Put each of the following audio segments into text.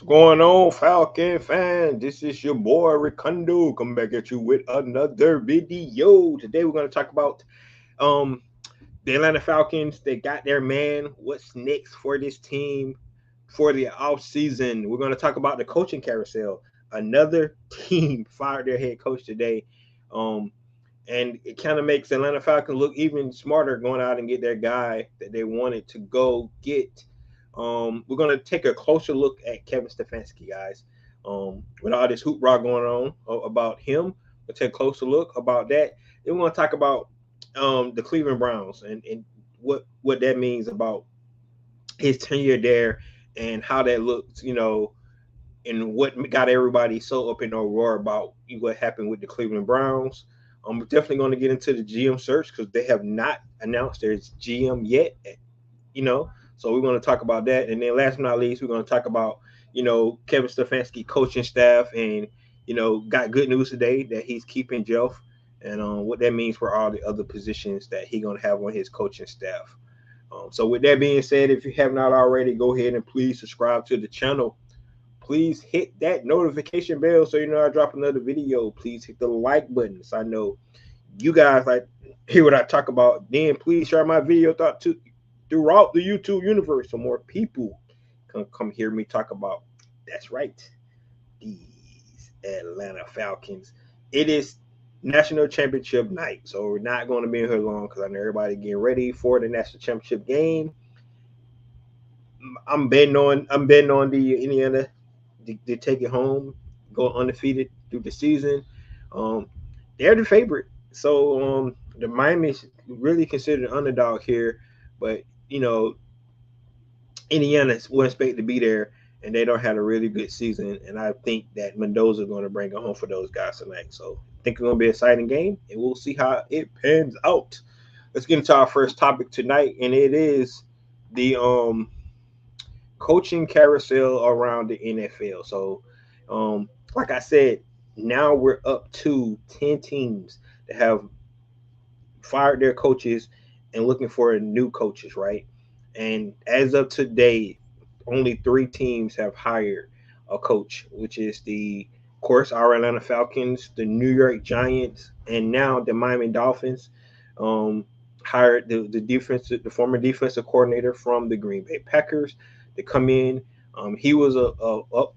going on, Falcon fan? This is your boy Ricondo. Come back at you with another video. Today we're going to talk about um the Atlanta Falcons. They got their man. What's next for this team for the off season? We're going to talk about the coaching carousel. Another team fired their head coach today. Um, and it kind of makes Atlanta Falcons look even smarter going out and get their guy that they wanted to go get. We're gonna take a closer look at Kevin Stefanski, guys. With all this hoopla going on about him, we'll take a closer look about that. Then we're gonna talk about the Cleveland Browns and what that means about his tenure there and how that looks, and what got everybody so up in a roar about what happened with the Cleveland Browns. We're definitely going to get into the GM search because they have not announced their GM yet, you know. So we're going to talk about that. And then last but not least, we're going to talk about, Kevin Stefanski coaching staff and, got good news today that he's keeping Jeff and what that means for all the other positions that he's going to have on his coaching staff. So with that being said, if you have not already, go ahead and please subscribe to the channel. Please hit that notification bell so you know I drop another video. Please hit the like button so I know you guys like hear what I talk about. Then please share my video throughout the YouTube universe so more people can come hear me talk about. That's right, these Atlanta Falcons. It is national championship night, so we're not going to be in here long because I know everybody getting ready for the national championship game. I'm betting on the Indiana to take it home, go undefeated through the season. Um, they're the favorite, so the Miami's really considered an underdog here, but Indiana will expect to be there, and they don't have a really good season. And I think that Mendoza is going to bring it home for those guys tonight. So I think it's going to be an exciting game, and we'll see how it pans out. Let's get into our first topic tonight, and it is the coaching carousel around the NFL. So, like I said, now we're up to 10 teams that have fired their coaches and looking for new coaches, right? And as of today, only three teams have hired a coach, which is of course, our Atlanta Falcons, the New York Giants, and now the Miami Dolphins. Um, Hired the former defensive coordinator from the Green Bay Packers to come in. He was a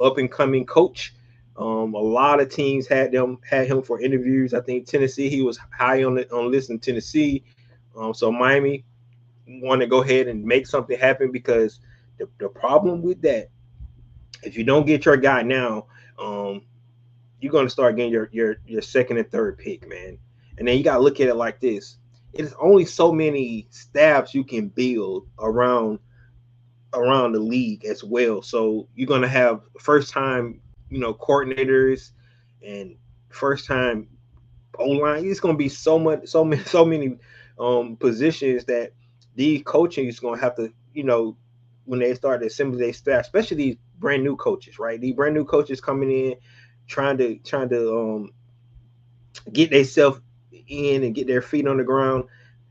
up and coming coach. A lot of teams had him for interviews. I think Tennessee, he was high on list in Tennessee. So Miami want to go ahead and make something happen because the problem with that, if you don't get your guy now, um, you're going to start getting your second and third pick, man. And then you got to look at it like this: it's only so many staffs you can build around the league as well. So you're going to have first time, coordinators and first time O line. It's going to be so many positions that these coaching is going to have to, when they start to assemble their staff, especially these brand new coaches, right? These brand new coaches coming in, trying to get themselves in and get their feet on the ground.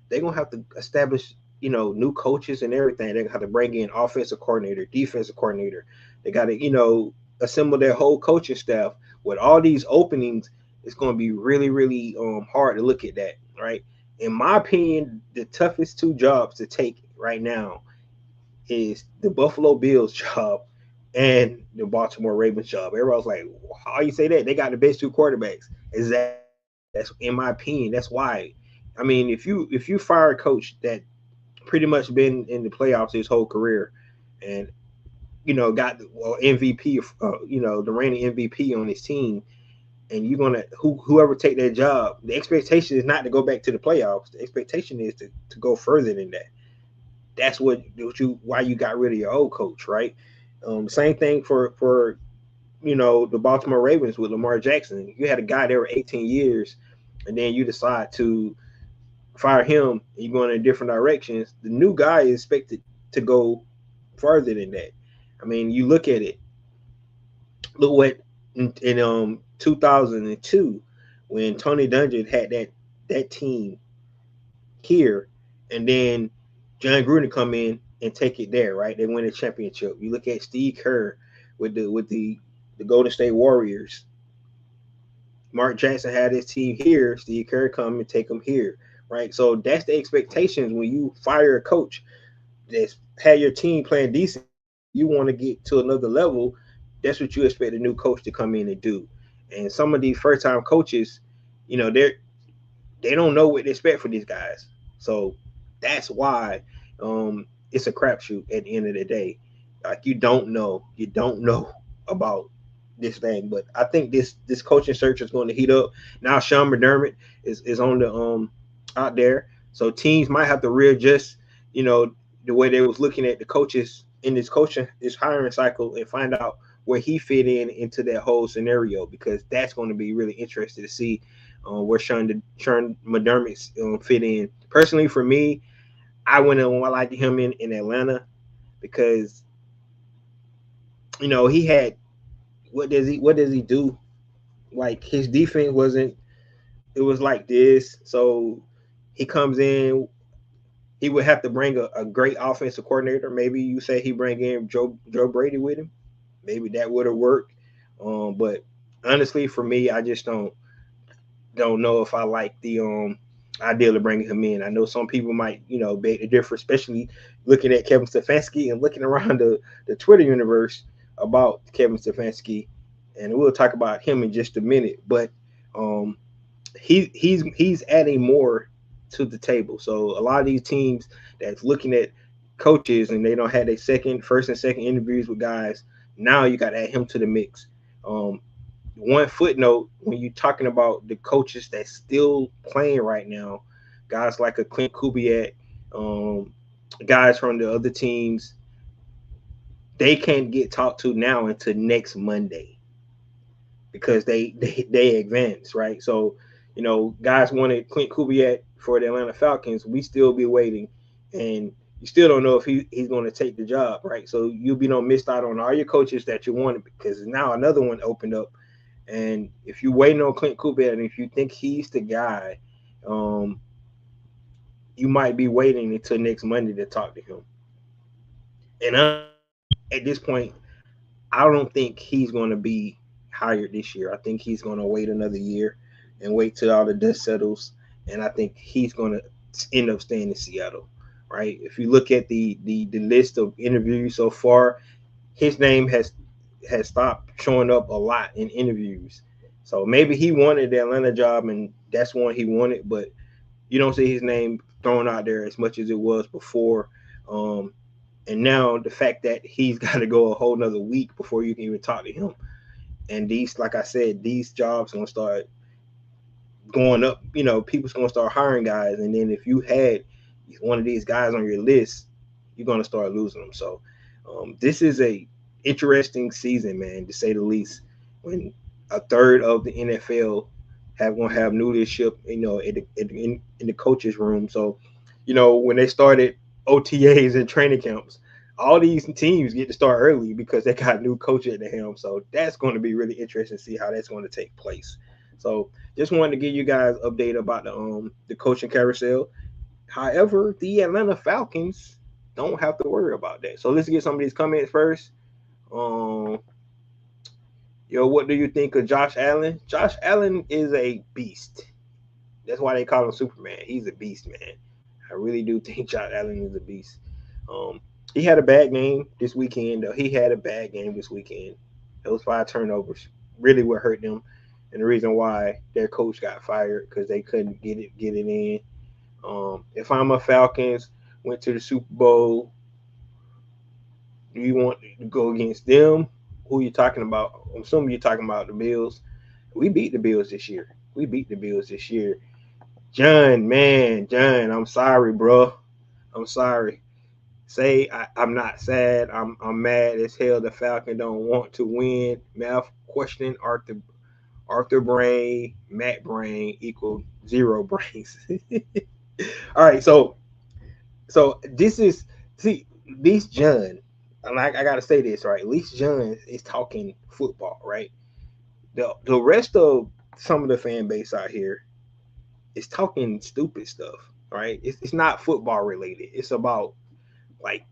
They're gonna have to establish, new coaches and everything. They're gonna have to bring in offensive coordinator, defensive coordinator. They got to, assemble their whole coaching staff. With all these openings, it's gonna be really, really hard to look at that, right? In my opinion, the toughest two jobs to take right now is the Buffalo Bills job and the Baltimore Ravens job. Everybody's like, how you say that? They got the best two quarterbacks. Exactly. That's in my opinion. That's why. I mean, if you fire a coach that pretty much been in the playoffs his whole career, and got MVP, the reigning MVP on his team, and you're gonna whoever take that job, the expectation is not to go back to the playoffs. The expectation is to go further than that. That's why you got rid of your old coach, right? Same thing for the Baltimore Ravens with Lamar Jackson. You had a guy there for 18 years, and then you decide to fire him. And you're going in different directions. The new guy is expected to go further than that. I mean, you look at it. Look what in 2002 when Tony Dungy had that team here, and then John Gruden come in and take it there, right? They win a championship. You look at Steve Kerr with the Golden State Warriors. Mark Jackson had his team here. Steve Kerr come and take them here, right? So that's the expectations when you fire a coach that's had your team playing decent. You want to get to another level. That's what you expect a new coach to come in and do. And some of these first time coaches, they don't know what to expect for these guys. So that's why it's a crapshoot at the end of the day. Like you don't know about this thing. But I think this coaching search is going to heat up. Now Sean McDermott is on the out there, so teams might have to readjust. You know the way they was looking at the coaches in this hiring cycle and find out where he fit in into that whole scenario because that's going to be really interesting to see where Sean McDermott fit in. Personally, for me, I wouldn't like him in Atlanta because he had what does he do? Like his defense wasn't it was like this. So he comes in, he would have to bring a great offensive coordinator. Maybe you say he bring in Joe Brady with him. Maybe that would have worked. But honestly, for me, I just don't know if I like the idea of bringing him in. I know some people might beg to differ, especially looking at Kevin Stefanski and looking around the Twitter universe about Kevin Stefanski, and we'll talk about him in just a minute. But um, he's adding more to the table. So a lot of these teams that's looking at coaches and they don't have their first and second interviews with guys. Now you got to add him to the mix. Um, One footnote when you're talking about the coaches that's still playing right now, guys like a Clint Kubiak, um, guys from the other teams, they can't get talked to now until next Monday because they advance, right? So, guys wanted Clint Kubiak for the Atlanta Falcons. We still be waiting, and you still don't know if he's going to take the job, right? So you'll be missed out on all your coaches that you wanted because now another one opened up. And if you're waiting on Clint Kubiak and if you think he's the guy, um, you might be waiting until next Monday to talk to him. And at this point, I don't think he's going to be hired this year. I think he's going to wait another year and wait till all the dust settles. And I think he's going to end up staying in Seattle, right? If you look at the list of interviews so far, his name has stopped showing up a lot in interviews. So maybe he wanted the Atlanta job and that's one he wanted, but you don't see his name thrown out there as much as it was before. Um, and now the fact that he's got to go a whole nother week before you can even talk to him. And these, like I said, these jobs are gonna start going up. People's gonna start hiring guys, and then if you had one of these guys on your list, you're gonna start losing them. So this is a interesting season, man, to say the least. When a third of the NFL gonna have new leadership, in the coaches' room. So, when they started OTAs and training camps, all these teams get to start early because they got new coach at the helm. So that's going to be really interesting to see how that's going to take place. So just wanted to give you guys an update about the coaching carousel. However, the Atlanta Falcons don't have to worry about that. So let's get some of these comments first. Um, what do you think of Josh Allen? Josh Allen is a beast. That's why they call him Superman. He's a beast, man. I really do think Josh Allen is a beast. Um, he had a bad game this weekend, though. He had a bad game this weekend. Those 5 turnovers really what hurt them, and the reason why their coach got fired because they couldn't get it in. If I'm a Falcons, went to the Super Bowl, do you want to go against them? Who are you talking about? I'm assuming you're talking about the Bills. We beat the Bills this year. John, I'm sorry, bro. I'm sorry. I'm not sad. I'm mad as hell. The Falcon don't want to win. Math question Arthur brain, Matt brain equal 0 brains. All right, so this is Least John. And I gotta say this right. Least John is talking football, right? The rest of some of the fan base out here is talking stupid stuff, right? It's not football related. It's about like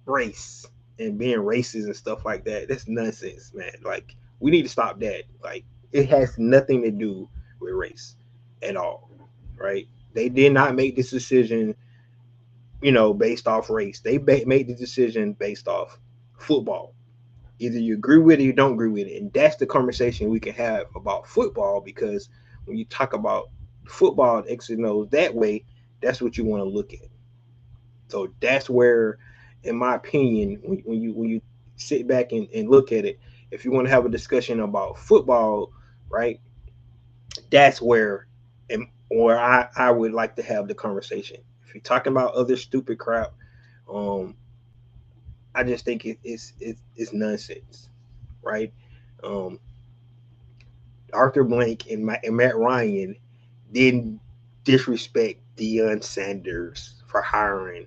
race. and being racist and stuff like that. That's nonsense, man. Like we need to stop that. Like it has nothing to do with race at all, right? They did not make this decision, based off race. They made the decision based off football. Either you agree with it or you don't agree with it, and that's the conversation we can have about football. Because when you talk about football, X and O's that way, that's what you want to look at. So that's where, in my opinion, when you sit back and look at it, if you want to have a discussion about football, right, that's where I would like to have the conversation. If you're talking about other stupid crap, um, I just think it's nonsense, right? Um, Arthur Blank and Matt Ryan didn't disrespect Deion Sanders for hiring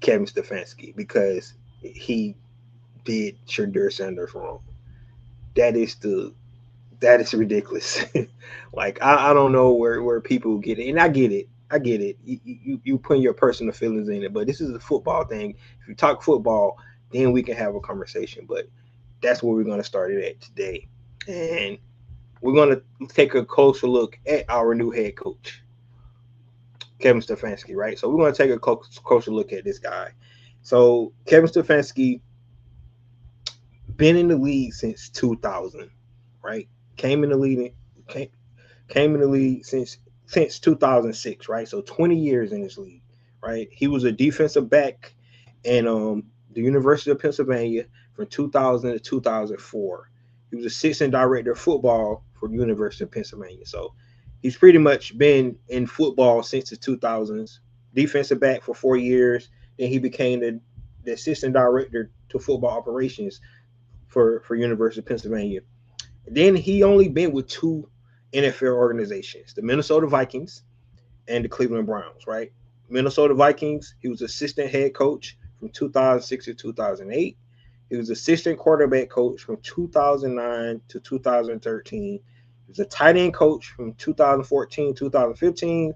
Kevin Stefanski because he did Shadur Sanders wrong. That is the that is ridiculous. Like I don't know where people get it, and I get it. I get it. You putting your personal feelings in it, but this is a football thing. If you talk football, then we can have a conversation. But that's where we're going to start it at today, and we're going to take a closer look at our new head coach, Kevin Stefanski. Right. So we're going to take a closer look at this guy. So Kevin Stefanski been in the league since 2000, right? Came in the league came, came in the league since 2006, right? So 20 years in this league, right? He was a defensive back in the University of Pennsylvania from 2000 to 2004. He was assistant director of football for the University of Pennsylvania. So he's pretty much been in football since the 2000s. Defensive back for 4 years. Then he became the assistant director to football operations for University of Pennsylvania. Then he only been with two NFL organizations, the Minnesota Vikings and the Cleveland Browns, right? Minnesota Vikings, he was assistant head coach from 2006 to 2008. He was assistant quarterback coach from 2009 to 2013. He was a tight end coach from 2014 to 2015.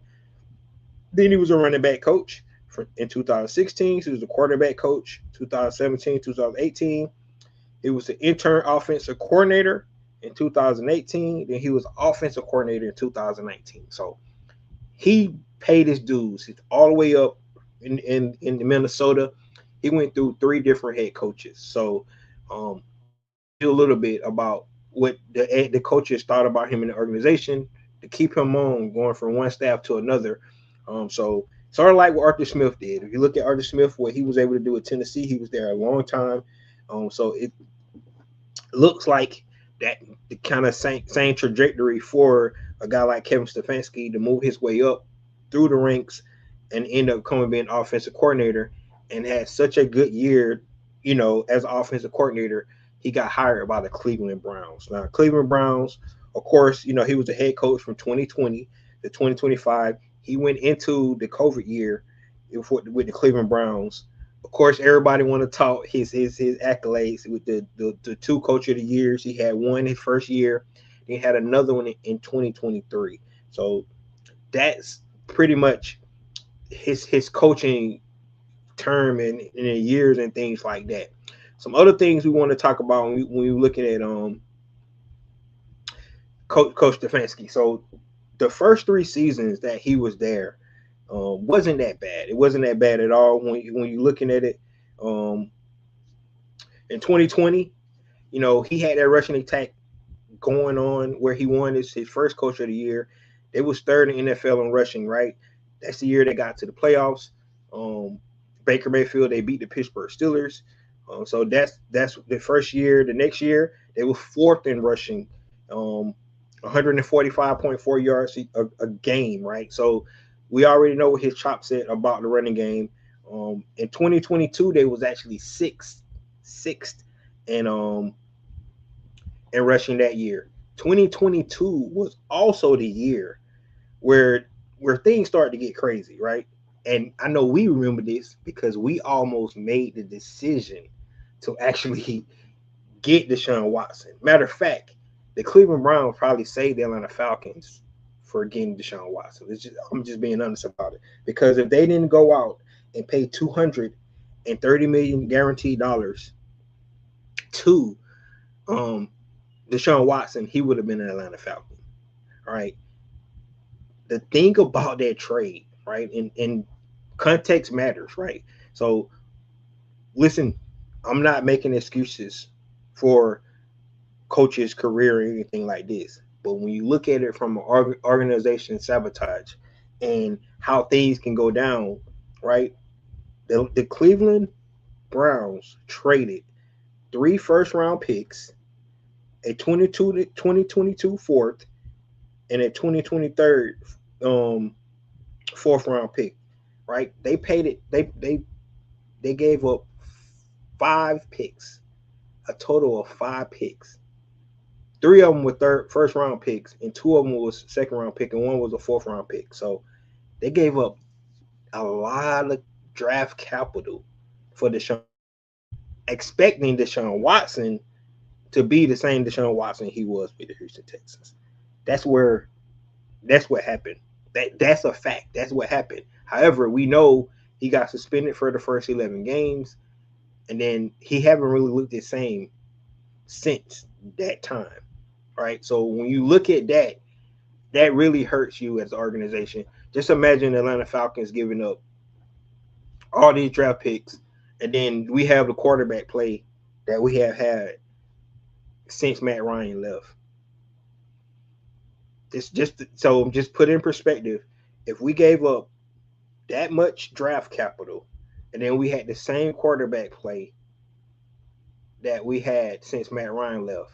Then he was a running back coach in 2016. He was a quarterback coach 2017, 2018. He was the intern offensive coordinator in 2018. Then he was offensive coordinator in 2019. So he paid his dues. He's all the way up in Minnesota. He went through three different head coaches. So a little bit about what the coaches thought about him in the organization to keep him on going from one staff to another. So sort of like what Arthur Smith did. If you look at Arthur Smith, what he was able to do at Tennessee, he was there a long time. So it looks like that the kind of same trajectory for a guy like Kevin Stefanski to move his way up through the ranks and end up coming being offensive coordinator and had such a good year, as offensive coordinator, he got hired by the Cleveland Browns. Now, Cleveland Browns, of course, he was the head coach from 2020 to 2025. He went into the COVID year with the Cleveland Browns. Of course, everybody want to talk his accolades with the two coach of the years. He had one his first year. He had another one in 2023. So that's pretty much his coaching term and in years and things like that. Some other things we want to talk about when we're looking at Coach Stefanski. So the first three seasons that he was there wasn't that bad. It wasn't that bad at all when you're looking at it. In 2020, he had that rushing attack going on where he won his first coach of the year. They was third in NFL in rushing, right? That's the year they got to the playoffs. Baker Mayfield, they beat the Pittsburgh Steelers. So that's the first year. The next year, they were fourth in rushing, 145.4 yards a game, right? So we already know what his chop said about the running game. In 2022, they was actually sixth in rushing that year. 2022 was also the year where things started to get crazy, right? And I know we remember this because we almost made the decision to actually get Deshaun Watson. Matter of fact, the Cleveland Browns probably saved the Atlanta Falcons for getting Deshaun Watson. I'm just being honest about it. Because if they didn't go out and pay $250 and $30 million guaranteed dollars to um Deshaun Watson, he would have been an Atlanta Falcon. All right. The thing about that trade, right, and context matters, right? So listen, I'm not making excuses for coach's career or anything like this. But when you look at it from an organization sabotage and how things can go down, right? The Cleveland Browns traded 3 first round picks, a 2022 fourth, and a 2023 fourth round pick. Right? They paid it. They gave up 5 picks, a total of 5 picks. 3 of them were first round picks, and 2 of them was second round pick, and one was a fourth round pick. So they gave up a lot of draft capital for Deshaun, expecting Deshaun Watson to be the same Deshaun Watson he was with the Houston Texans. That's where that's what happened. That's a fact. That's what happened. However, we know he got suspended for the first 11 games, and then he haven't really looked the same since that time. Right. So when you look at that, that really hurts you as an organization. Just imagine the Atlanta Falcons giving up all these draft picks, and then we have the quarterback play that we have had since Matt Ryan left. It's just put in perspective. If we gave up that much draft capital, and then we had the same quarterback play that we had since Matt Ryan left,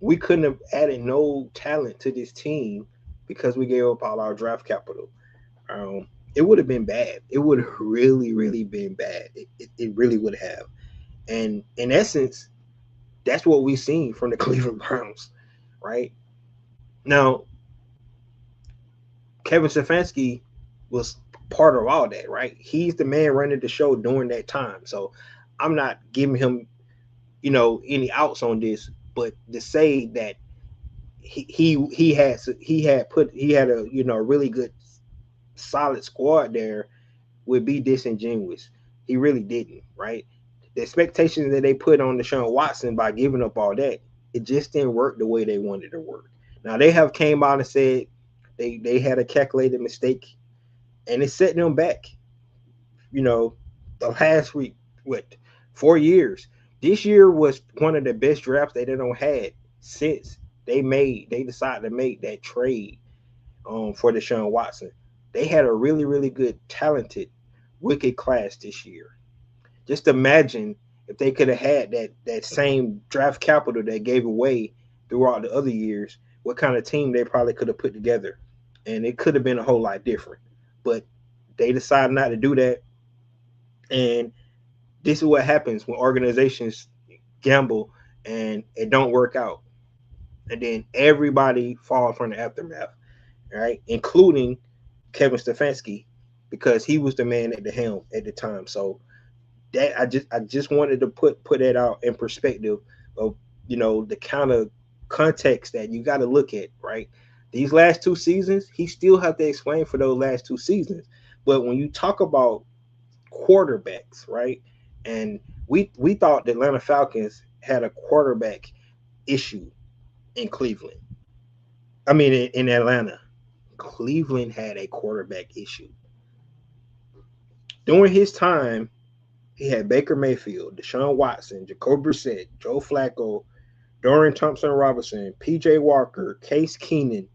we couldn't have added no talent to this team because we gave up all our draft capital. Um, it would have been bad. It would have really, really been bad. It really would have. And in essence, that's what we've seen from the Cleveland Browns, right? Now, Kevin Stefanski was part of all that, right? He's the man running the show during that time. So I'm not giving him, any outs on this, but to say that he had a a really good solid squad there would be disingenuous. He really didn't, right? The expectations that they put on Deshaun Watson by giving up all that, it just didn't work the way they wanted to work. Now they have came out and said they had a calculated mistake and it set them back. You know, the last week, what 4 years. This year was one of the best drafts they don't had since they decided to make that trade for Deshaun Watson. They had a really, really good, talented rookie class this year. Just imagine if they could have had that same draft capital they gave away throughout the other years, what kind of team they probably could have put together. And it could have been a whole lot different. But they decided not to do that. And this is what happens when organizations gamble and it don't work out. And then everybody falls from the aftermath, right? Including Kevin Stefanski, because he was the man at the helm at the time. So that I just wanted to put that out in perspective of the kind of context that you got to look at, right? These last 2 seasons, he still have to explain for those last 2 seasons. But when you talk about quarterbacks, right? And we thought the Atlanta Falcons had a quarterback issue in Cleveland. I mean, in Atlanta, Cleveland had a quarterback issue during his time. He had Baker Mayfield, Deshaun Watson, Jacoby Brissett, Joe Flacco, Dorian Thompson-Robinson, P.J. Walker, Case Keenan,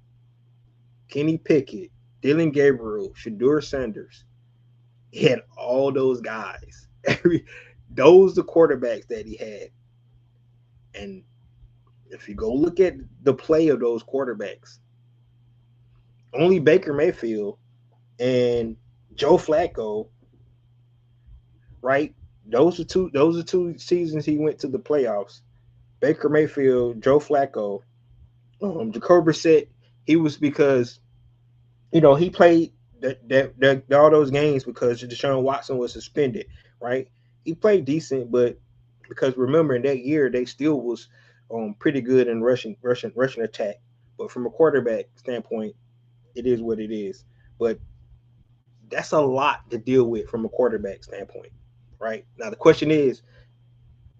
Kenny Pickett, Dylan Gabriel, Shadur Sanders. He had all those guys. Those the quarterbacks that he had. And if you go look at the play of those quarterbacks, only Baker Mayfield and Joe Flacco, right? Those are two seasons he went to the playoffs. Baker Mayfield, Joe Flacco, Jacoby Brissett. He was because he played all those games because Deshaun Watson was suspended, right? He played decent, but because remember in that year they still was pretty good in rushing attack. But from a quarterback standpoint, it is what it is. But That's a lot to deal with from a quarterback standpoint, right? Now the question is,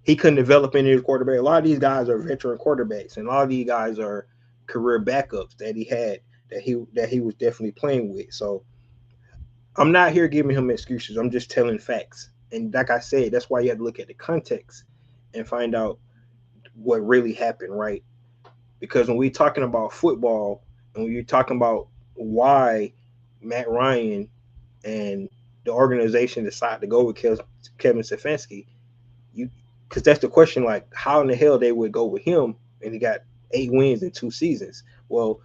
he couldn't develop any of his quarterback. A lot of these guys are veteran quarterbacks, and a lot of these guys are career backups that he had that he was definitely playing with. So I'm not here giving him excuses. I'm just telling facts. And like I said, that's why you have to look at the context and find out what really happened, right? Because when we're talking about football and when you're talking about why Matt Ryan and the organization decided to go with Kevin Stefanski, you because that's the question, like how in the hell they would go with him and he got 8 wins in 2 seasons. Well,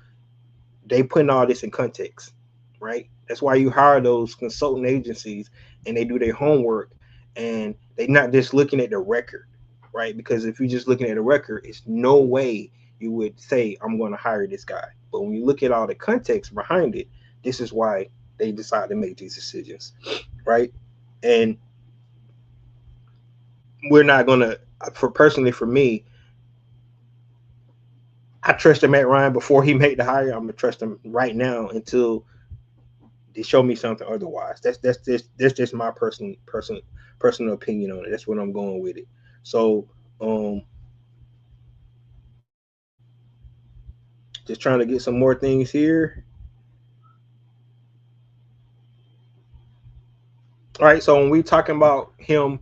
they putting all this in context, right? That's why you hire those consulting agencies and they do their homework and they're not just looking at the record, right? Because if you're just looking at the record, it's no way you would say I'm going to hire this guy. But when you look at all the context behind it, this is why they decide to make these decisions, right? And we're not gonna, for personally for me, I trusted Matt Ryan before he made the hire. I'm gonna trust him right now until they show me something otherwise. That's just my personal opinion on it. That's what I'm going with it. So just trying to get some more things here. All right. So when we talking about him,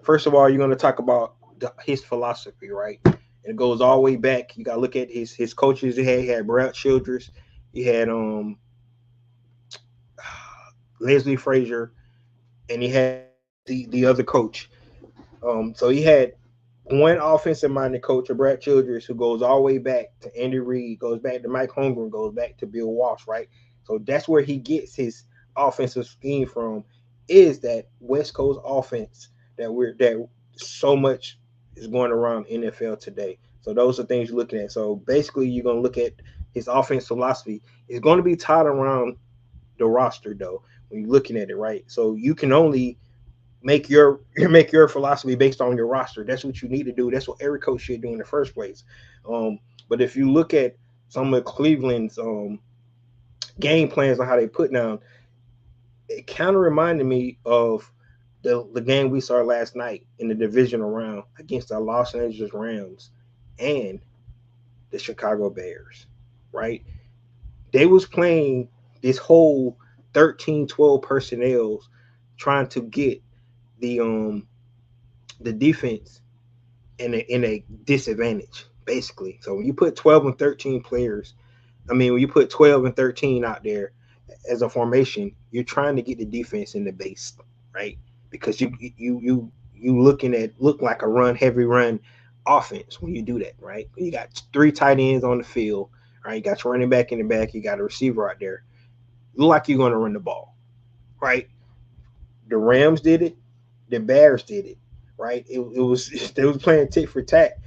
first of all, you're gonna talk about his philosophy, right? And it goes all the way back. You gotta look at his coaches. He had Brad Childress. He had Leslie Frazier, and he had the other coach. So he had one offensive minded coach, Brad Childress, who goes all the way back to Andy Reid, goes back to Mike Holmgren, goes back to Bill Walsh, right? So that's where he gets his offensive scheme from, is that West Coast offense that so much is going around NFL today. So those are things you're looking at. So basically, you're gonna look at his offense philosophy. It's going to be tied around the roster, though. When you're looking at it, right? So you can only make your philosophy based on your roster. That's what you need to do. That's what every coach should do in the first place. But if you look at some of Cleveland's game plans on how they put down, it kind of reminded me of the game we saw last night in the divisional round against the Los Angeles Rams and the Chicago Bears, right? They was playing this whole 13-12 personnel trying to get the the defense in a disadvantage, basically. So when you put 12 and 13 players, when you put 12 and 13 out there as a formation, you're trying to get the defense in the base, right? Because you look like a heavy run offense when you do that, right? You got 3 tight ends on the field, right? You got your running back in the back, you got a receiver out there. You look like you're going to run the ball, right? The Rams did it, the Bears did it, right? It was they was playing tit for tat.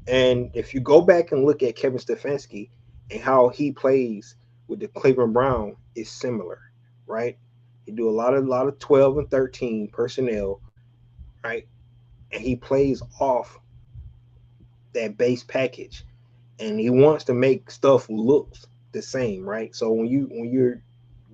And if you go back and look at Kevin Stefanski and how he plays with the Cleveland Brown, is similar, right? He do a lot of 12 and 13 personnel, right? And he plays off that base package, and he wants to make stuff look the same, right? So when you're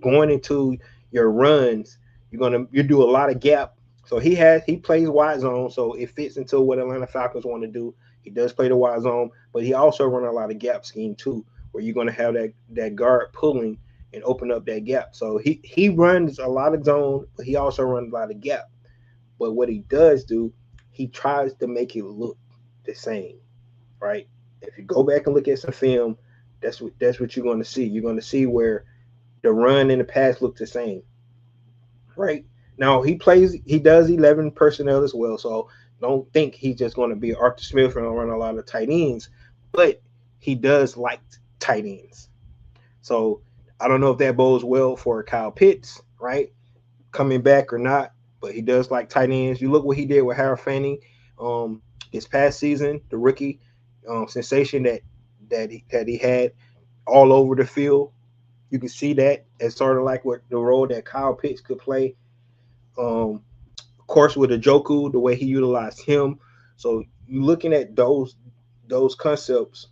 going into your runs, you do a lot of gap. So he plays wide zone, so it fits into what Atlanta Falcons want to do. He does play the wide zone, but he also run a lot of gap scheme too, where you're going to have that guard pulling and open up that gap. So he runs a lot of zone, but he also runs a lot of gap. But what he does do, he tries to make it look the same, right? If you go back and look at some film, that's what you're going to see. You're going to see where the run and the pass look the same, right? Now he does 11 personnel as well, so don't think he's just going to be Arthur Smith and run a lot of tight ends, but he does like tight ends. So I don't know if that bodes well for Kyle Pitts, right? Coming back or not, but he does like tight ends. You look what he did with Harold Fanning this past season, the rookie sensation that he had all over the field. You can see that as sort of like what the role that Kyle Pitts could play. Of course, with Njoku, the way he utilized him. So you're looking at those concepts,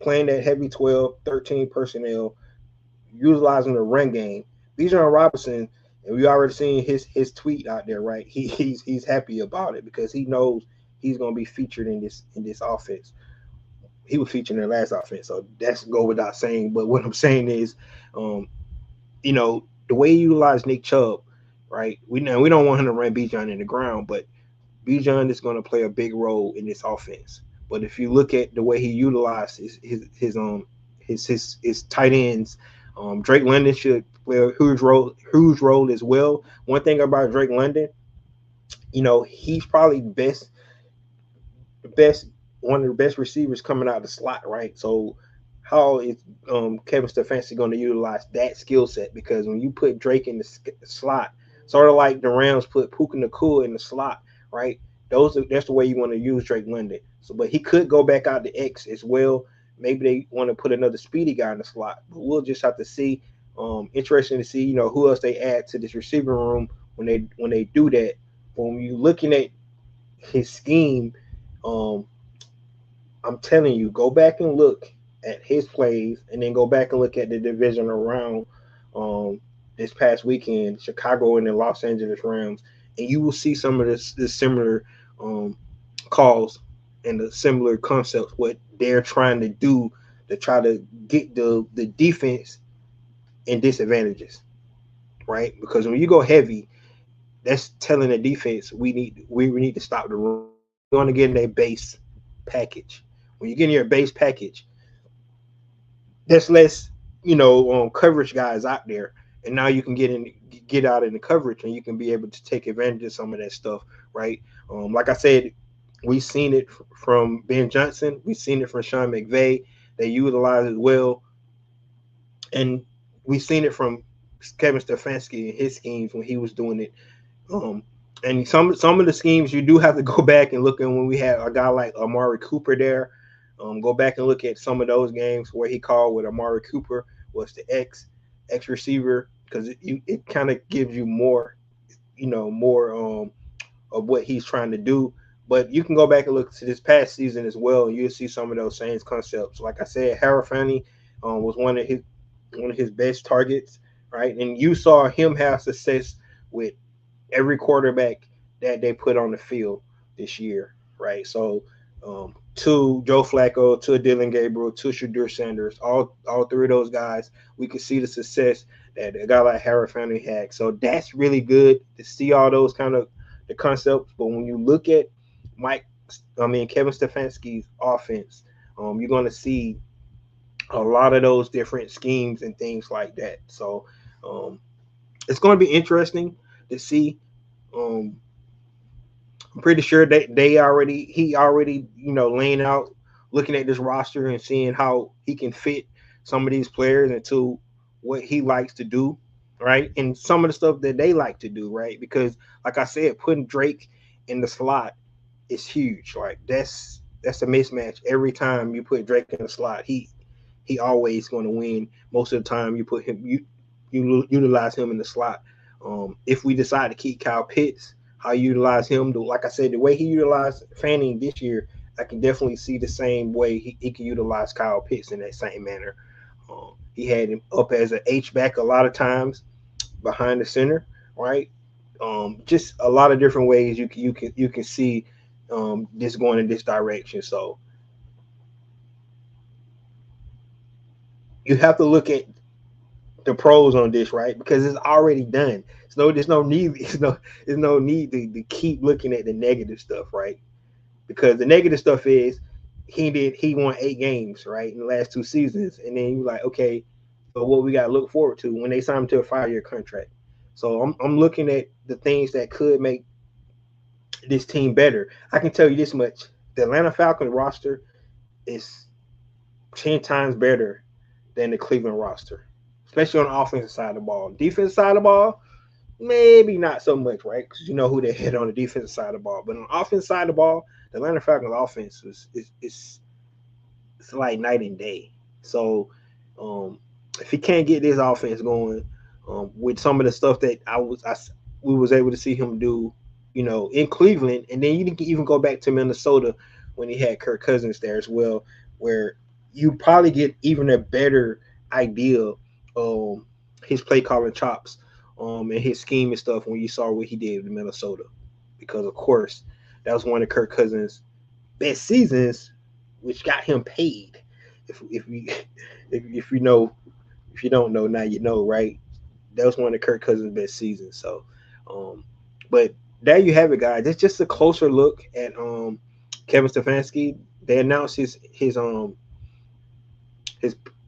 playing that heavy 12, 13 personnel, utilizing the run game. Bijan Robinson, and we already seen his tweet out there, right? He's happy about it because he knows he's gonna be featured in this offense. He was featured in the last offense, so that's go without saying. But what I'm saying is, um, the way you utilize Nick Chubb, right? We don't want him to run Bijan in the ground, but Bijan is going to play a big role in this offense. But if you look at the way he utilizes his tight ends, Drake London should play a huge role as well. One thing about Drake London, he's probably best one of the best receivers coming out of the slot, right? So how is Kevin Stefanski going to utilize that skill set? Because when you put Drake in the slot, sort of like the Rams put Puka Nacua in the slot, right? That's the way you want to use Drake London. So, but he could go back out to X as well. Maybe they want to put another speedy guy in the slot, but we'll just have to see. Interesting to see, who else they add to this receiver room when they do that. But when you're looking at his scheme, um, I'm telling you, go back and look at his plays, and then go back and look at the division around this past weekend, Chicago and the Los Angeles Rams, and you will see some of this similar um, calls and the similar concepts what they're trying to do to try to get the defense in disadvantages, right? Because when you go heavy, that's telling the defense we need to stop the run. You want to get in a base package. When you get in your base package, there's less, coverage guys out there, and now you can get out in the coverage, and you can be able to take advantage of some of that stuff, right? Like I said, we've seen it from Ben Johnson, we've seen it from Sean McVay. They utilize it well, and we've seen it from Kevin Stefanski and his schemes when he was doing it. Um, and some of the schemes you do have to go back and look at when we had a guy like Amari Cooper there. Go back and look at some of those games where he called with Amari Cooper was the X receiver, because it kind of gives you more, more of what he's trying to do. But you can go back and look to this past season as well, and you'll see some of those same concepts. Like I said, Harafani was one of his best targets, right? And you saw him have success with every quarterback that they put on the field this year, right? So, to Joe Flacco, to Dylan Gabriel, to Shadur Sanders, all three of those guys, we could see the success that a guy like Harry Fanning had. So that's really good to see all those kind of the concepts. But when you look at Kevin Stefanski's offense, you're going to see a lot of those different schemes and things like that. So um, it's going to be interesting to see. Um, I'm pretty sure that he already laying out, looking at this roster and seeing how he can fit some of these players into what he likes to do, right? And some of the stuff that they like to do, right? Because like I said, putting Drake in the slot is huge. Like that's a mismatch. Every time you put Drake in the slot, he always going to win. Most of the time you put him you utilize him in the slot. If we decide to keep Kyle Pitts, how you utilize him, like I said, the way he utilized Fanning this year, I can definitely see the same way he can utilize Kyle Pitts in that same manner. He had him up as an H back a lot of times behind the center, right? Just a lot of different ways you can see this going in this direction. So you have to look at the pros on this, right? Because it's already done. So there's no need. There's no need to keep looking at the negative stuff, right? Because the negative stuff is he won 8 games, right, in the last 2 seasons, and then you're like, okay, so what we got to look forward to when they sign him to a 5-year contract. So I'm looking at the things that could make this team better. I can tell you this much: the Atlanta Falcons roster is 10 times better than the Cleveland roster, especially on the offensive side of the ball. Defensive side of the ball, maybe not so much, right? Because you know who they hit on the defensive side of the ball. But on the offensive side of the ball, the Atlanta Falcons offense is it's like night and day. So if he can't get this offense going with some of the stuff that we was able to see him do, in Cleveland, and then you can even go back to Minnesota when he had Kirk Cousins there as well, where you probably get even a better idea of his play calling chops, and his scheme and stuff when you saw what he did in Minnesota, because of course that was one of Kirk Cousins' best seasons, which got him paid. If you if you know, if you don't know, now you know, right? That was one of Kirk Cousins' best seasons. So, um, but there you have it, guys. It's just a closer look at Kevin Stefanski. They announced his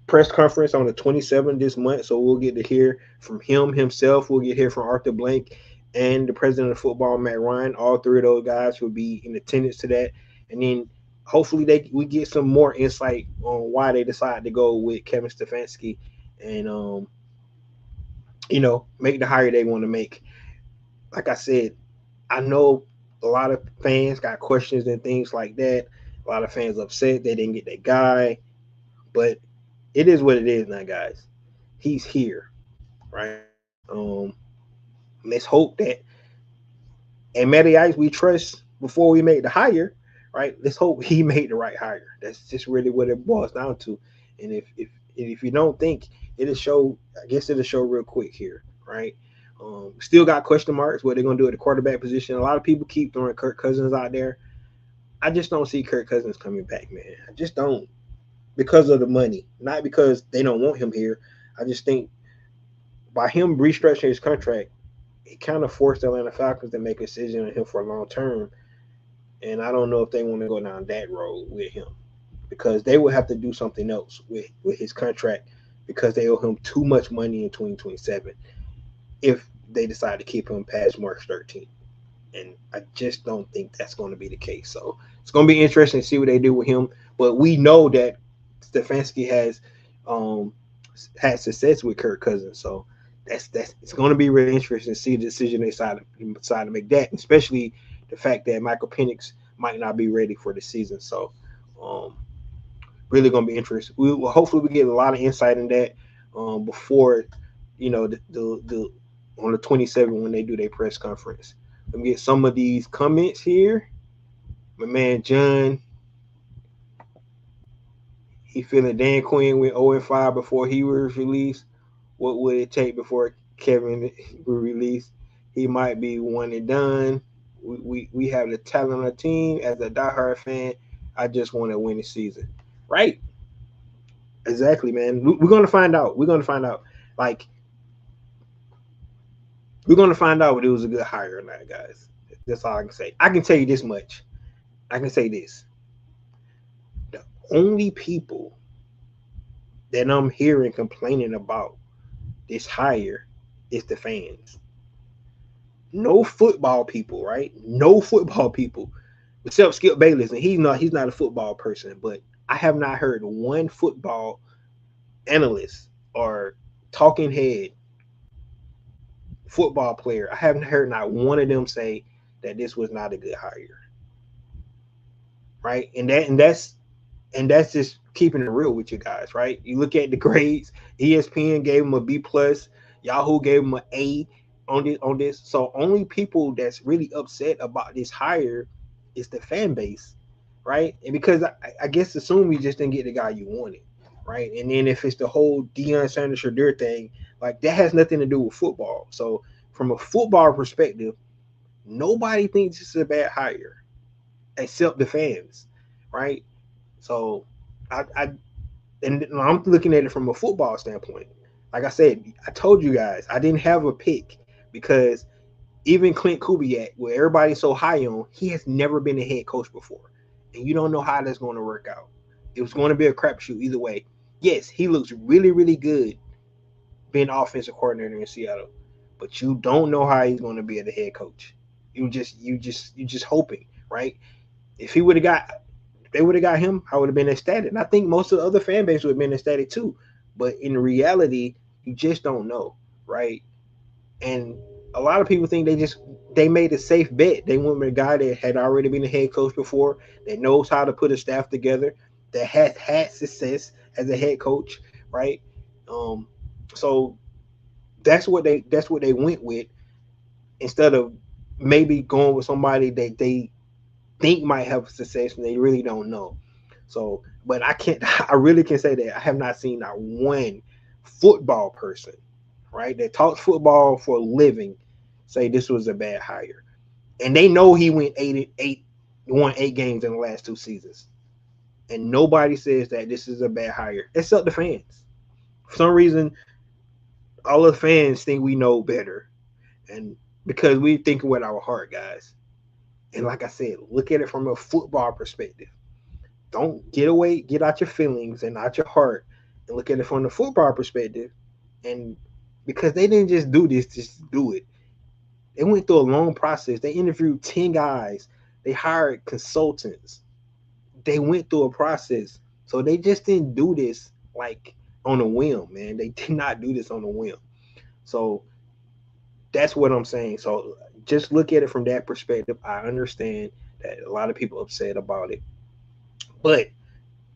press conference on the 27th this month, so we'll get to hear from him himself. We'll get to hear from Arthur Blank and the president of football, Matt Ryan. All three of those guys will be in attendance to that, and then hopefully we get some more insight on why they decided to go with Kevin Stefanski, and make the hire they want to make. Like I said, I know a lot of fans got questions and things like that. A lot of fans upset they didn't get that guy, but it is what it is now, guys. He's here, right? Let's hope that and Matty Ice we trust before we make the hire, right? Let's hope he made the right hire. That's just really what it boils down to. And if you don't think it'll show, I guess it'll show real quick here, right? Still got question marks what they're gonna do at the quarterback position. A lot of people keep throwing Kirk Cousins out there. I just don't see Kirk Cousins coming back, man. I just don't, because of the money, not because they don't want him here. I just think by him restructuring his contract, it kind of forced the Atlanta Falcons to make a decision on him for a long term. And I don't know if they want to go down that road with him, because they would have to do something else with his contract, because they owe him too much money in 2027 if they decide to keep him past March 13th. And I just don't think that's going to be the case. So it's going to be interesting to see what they do with him. But we know that Stefanski has had success with Kirk Cousins. So that's it's going to be really interesting to see the decision they decide to make, that, especially the fact that Michael Penix might not be ready for the season. So really going to be interesting. We will hopefully we get a lot of insight in that before the on the 27th when they do their press conference. Let me get some of these comments here. My man John, he feeling Dan Quinn went 0-5 before he was released. What would it take before Kevin were released? He might be one and done. We have the talent on the team. As a diehard fan, I just want to win the season. Right? Exactly, man. We're gonna find out. We're gonna find out. Like, we're gonna find out if it was a good hire or not, guys. That's all I can say. I can tell you this much. I can say this. The only people that I'm hearing complaining about this hire is the fans. No football people, right? No football people, except Skip Bayless, and he's not a football person. But I have not heard one football analyst or talking head football player. I haven't heard not one of them say that this was not a good hire, right? And that's just keeping it real with you guys, right? You look at the grades. ESPN gave him a B plus. Yahoo gave him an A on this. So only people that's really upset about this hire is the fan base, right? And because I guess assume you just didn't get the guy you wanted, right? And then if it's the whole Deion Sanders Shadur thing, like that has nothing to do with football. So from a football perspective, nobody thinks it's a bad hire except the fans, right? So and I'm looking at it from a football standpoint. Like I said, I told you guys I didn't have a pick because even Clint Kubiak, where everybody's so high on, he has never been a head coach before, and you don't know how that's going to work out. It was going to be a crapshoot either way. Yes, he looks really, really good being offensive coordinator in Seattle, but you don't know how he's going to be as a head coach. You just hoping, right? If he would have got they would have got him, I would have been ecstatic. And I think most of the other fan base would have been ecstatic too. But in reality, you just don't know, right? And a lot of people think they made a safe bet. They went with a guy that had already been a head coach before, that knows how to put a staff together, that has had success as a head coach, right? So that's what they went with, instead of maybe going with somebody that they think might have success and they really don't know. So, but I really can say that I have not seen not one football person right, that talks football for a living, say this was a bad hire. And they know he went 8-8, won 8 games in the last 2 seasons. And nobody says that this is a bad hire, except the fans. For some reason, all the fans think we know better. And because we think with our heart, guys. And like I said, look at it from a football perspective. Don't get out your feelings and out your heart and look at it from the football perspective. And because they didn't just do this, just do it. They went through a long process. They interviewed 10 guys. They hired consultants. They went through a process. So they just didn't do this like on a whim, man. They did not do this on a whim. So that's what I'm saying. So just look at it from that perspective. I understand that a lot of people are upset about it, but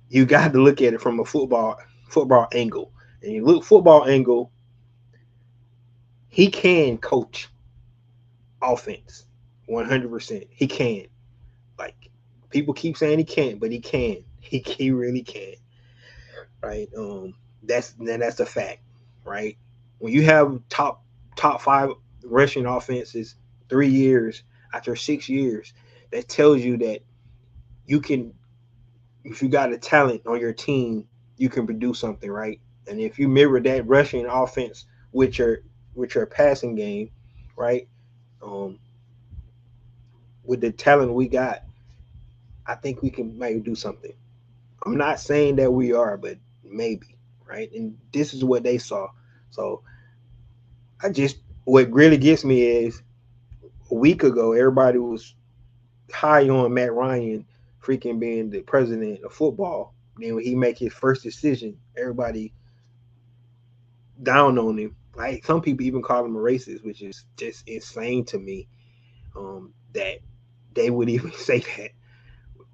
you got to look at it from a football angle. And you look football angle, he can coach offense 100%. He can. Like people keep saying he can't, but he can. He really can. Right? That's a fact. Right? When you have top 5 rushing offenses 3 years after 6 years, that tells you that you can, if you got a talent on your team, you can produce something, right? And if you mirror that rushing offense with your passing game, right? Um, with the talent we got, I think we can maybe do something. I'm not saying that we are, but maybe, right? And this is what they saw. So what really gets me is a week ago, everybody was high on Matt Ryan freaking being the president of football. Then when he make his first decision, everybody down on him. Like some people even call him a racist, which is just insane to me. That they would even say that.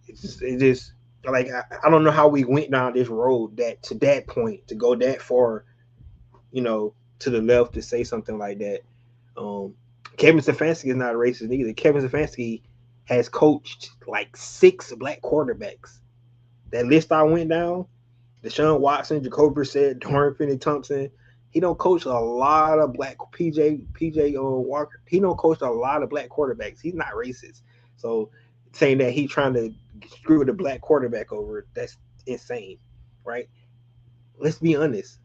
It's just like I don't know how we went down this road that to that point to go that far, to the left to say something like that. Um, Kevin Stefanski is not a racist either. Kevin Stefanski has coached like 6 black quarterbacks. That list I went down: Deshaun Watson, Jacoby Brissett, Dorian Finney-Thompson. He don't coach a lot of black PJ Walker. He don't coach a lot of black quarterbacks. He's not racist. So saying that he's trying to screw the black quarterback over, that's insane, right? Let's be honest.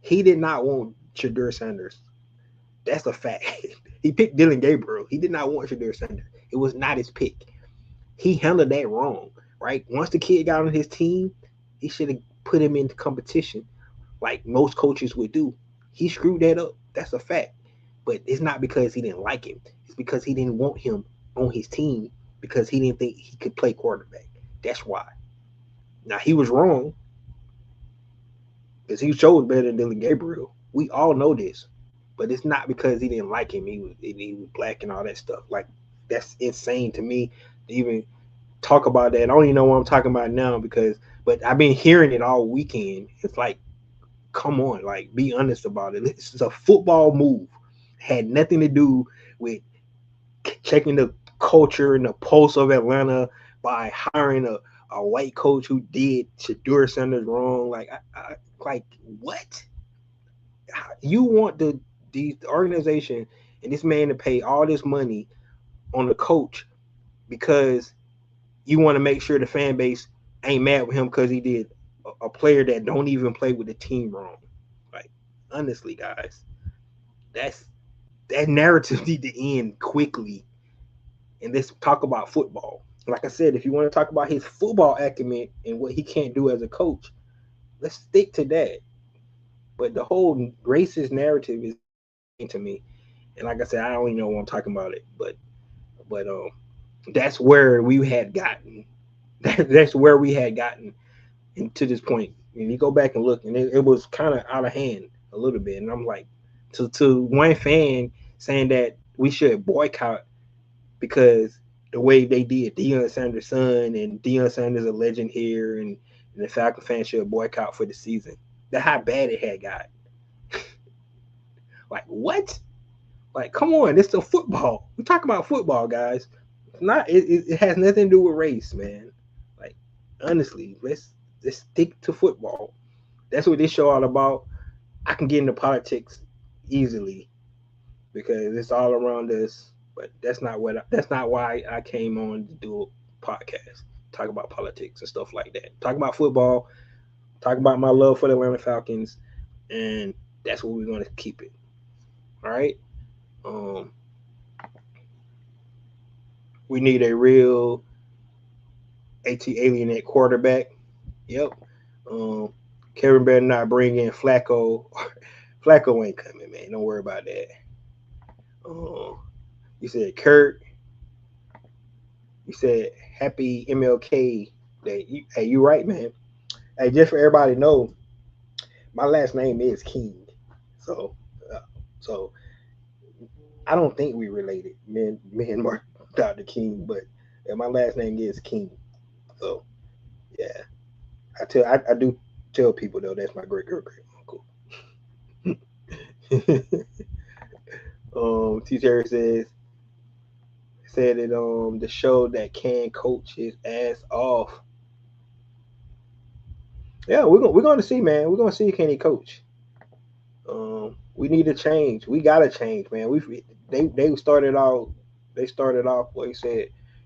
He did not want Shadur Sanders. That's a fact. He picked Dylan Gabriel. He did not want Shadur Sanders. It was not his pick. He handled that wrong, right? Once the kid got on his team, he should have put him into competition like most coaches would do. He screwed that up. That's a fact. But it's not because he didn't like him. It's because he didn't want him on his team because he didn't think he could play quarterback. That's why. Now, he was wrong because he showed better than Dylan Gabriel. We all know this. But it's not because he didn't like him. He was black and all that stuff. Like, that's insane to me to even talk about that. I don't even know what I'm talking about now but I've been hearing it all weekend. It's like, come on, like, be honest about it. This is a football move. Had nothing to do with checking the culture and the pulse of Atlanta by hiring a white coach who did Shadur Sanders wrong. Like, like what? You want the organization and this man to pay all this money on the coach because you want to make sure the fan base ain't mad with him because he did a player that don't even play with the team wrong. Like, honestly, guys, that narrative need to end quickly. And let's talk about football. Like I said, if you want to talk about his football acumen and what he can't do as a coach, let's stick to that. But the whole racist narrative is to me. And like I said, I don't even know what I'm talking about it. But that's where we had gotten. That's where we had gotten to this point. And you go back and look, and it was kind of out of hand a little bit. And I'm like, to one fan saying that we should boycott because the way they did Deion Sanders' son, and Deion Sanders a legend here, and the Falcon fans should boycott for the season. That's how bad it had got. Like, what? Like, come on, it's a football. We talk about football, guys. It's not. It has nothing to do with race, man. Like, honestly, let's stick to football. That's what this show all about. I can get into politics easily because it's all around us. But that's not why I came on to do a podcast, talk about politics and stuff like that. Talk about football, talk about my love for the Atlanta Falcons, and that's what we're gonna keep it. All right. Um, we need a real alien at quarterback. Yep. Um, Kevin better not bring in Flacco. Flacco ain't coming, man. Don't worry about that. You said Kurt. You said happy MLK Day. Hey, you right, man. Hey, just for everybody to know, my last name is King. So, uh, so I don't think we related, me and Mark Dr. King, but yeah, my last name is King. So yeah, I do tell people though that's my great uncle. T. Terry said it the show that can coach his ass off. Yeah, we're gonna see, man. We're gonna see can he coach. We need to change. We gotta change, man. They started off. They started off. What he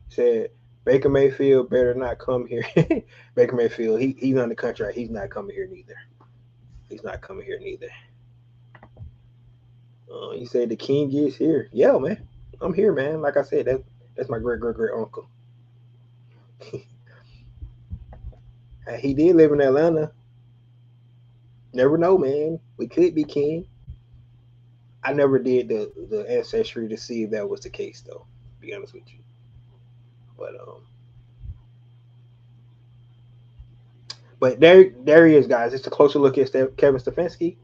said Baker Mayfield better not come here. Baker Mayfield, he's on the contract. He's not coming here neither. He's not coming here neither. He said the king is here. Yeah, man. I'm here, man. Like I said, that's my great uncle. He did live in Atlanta. Never know, man. We could be king. I never did the ancestry to see if that was the case, though. To be honest with you, but there he is, guys. It's a closer look at Kevin Stefanski,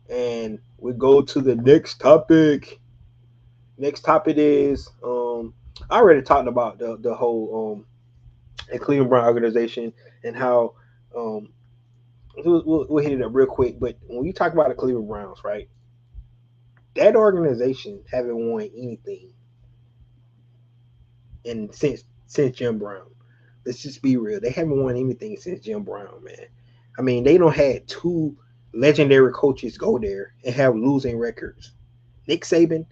and we go to the next topic. Next topic is I already talked about the whole the Cleveland Brown organization and how we'll hit it up real quick. But when you talk about the Cleveland Browns, right? That organization haven't won anything and since Jim Brown. Let's just be real. They haven't won anything since Jim Brown, man. I mean, they don't had two legendary coaches go there and have losing records. Nick Saban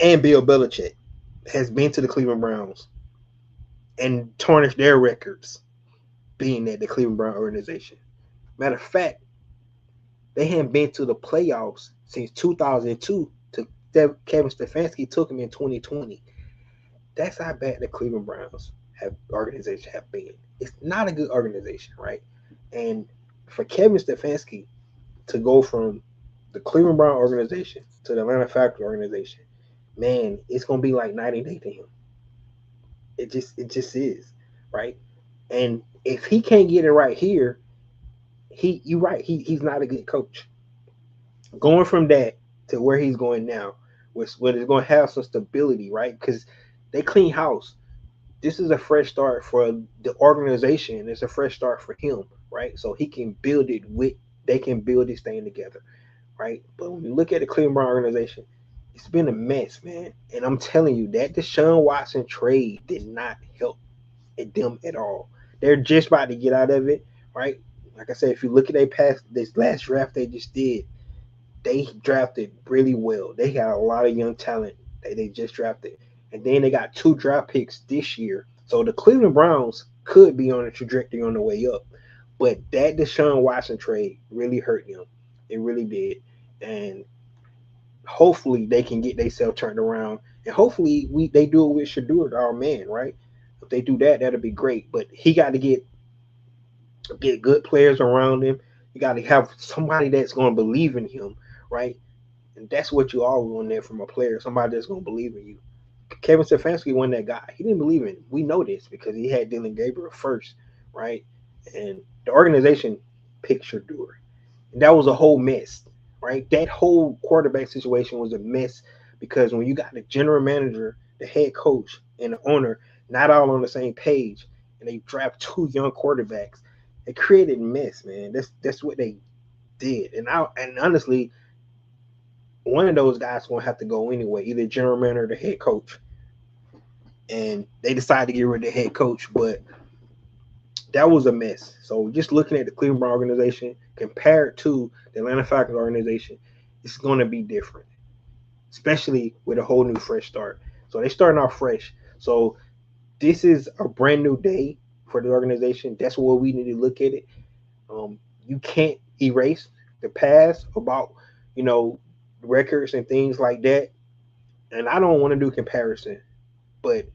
and Bill Belichick has been to the Cleveland Browns and tarnished their records being at the Cleveland Brown organization. Matter of fact, they hadn't been to the playoffs since 2002 to Kevin Stefanski took them in 2020. That's how bad the Cleveland Browns organization have been. It's not a good organization, right? And for Kevin Stefanski to go from the Cleveland Brown organization to the Atlanta Falcons organization, man, it's gonna be like night and day to him. It just is, right? And if he can't get it right here, you're right. He's not a good coach. Going from that to where he's going now, which is going to have some stability, right? Because they clean house. This is a fresh start for the organization. It's a fresh start for him, right? So he can build it they can build this thing together, right? But when you look at the Cleveland Brown organization, it's been a mess, man. And I'm telling you, that Deshaun Watson trade did not help them at all. They're just about to get out of it, right? Like I said, if you look at this last draft they just did, they drafted really well. They got a lot of young talent that they just drafted. And then they got 2 draft picks this year. So the Cleveland Browns could be on a trajectory on the way up. But that Deshaun Watson trade really hurt them. It really did. And hopefully they can get themselves turned around. And hopefully they do it with Shedeur, our man, right? If they do that, that'll be great. But he got to get good players around him. You got to have somebody that's going to believe in him, right? And that's what you all want there from a player, somebody that's going to believe in you. Kevin Stefanski wasn't that guy. He didn't believe in him. We know this because he had Dylan Gabriel first, right? And the organization picked Shedeur. And that was a whole mess, right? That whole quarterback situation was a mess because when you got the general manager, the head coach, and the owner not all on the same page, and they draft 2 young quarterbacks, it created mess, man. That's what they did. And honestly, one of those guys gonna have to go anyway, either general manager or the head coach. And they decided to get rid of the head coach, but that was a mess. So just looking at the Cleveland Brown organization compared to the Atlanta Falcons organization, it's going to be different, especially with a whole new fresh start. So they starting off fresh. So this is a brand new day for the organization. That's what we need to look at it. You can't erase the past about you know records and things like that. And I don't want to do comparison, but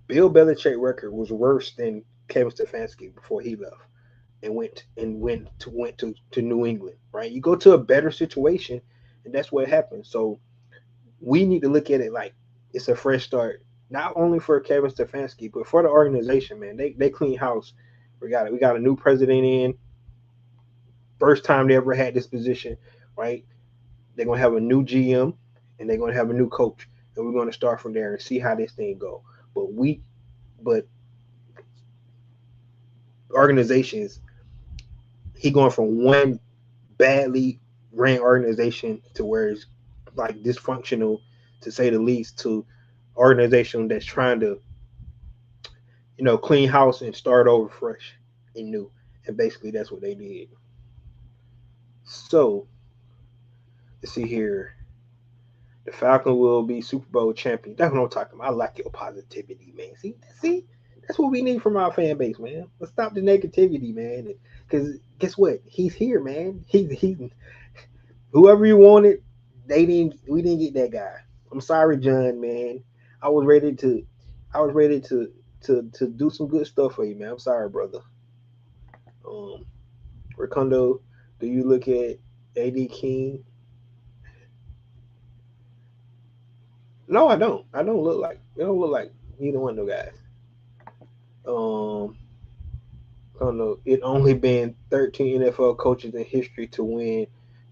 Bill Belichick record was worse than Kevin Stefanski before he left and went to New England. Right, you go to a better situation, and that's what happened. So we need to look at it like it's a fresh start, not only for Kevin Stefanski, but for the organization. Man, they clean house. We got a new president in. First time they ever had this position, right? They're gonna have a new GM and they're gonna have a new coach, and we're gonna start from there and see how this thing go. But organizations, he going from one badly ran organization to where it's like dysfunctional, to say the least, to organization that's trying to clean house and start over fresh and new. And basically that's what they did. So let's see here. The Falcon will be Super Bowl champion. That's what I'm talking about. I like your positivity, man. See, that's what we need from our fan base, man. Let's stop the negativity, man. Because guess what? He's here, man. He whoever you wanted, we didn't get that guy. I'm sorry, John, man. I was ready to I was ready to do some good stuff for you, man. I'm sorry, brother. Um, Rakundo, do you look at AD King? No, I don't. I don't look like. It don't look like neither one of those guys. Um, I don't know. It only been 13 NFL coaches in history to win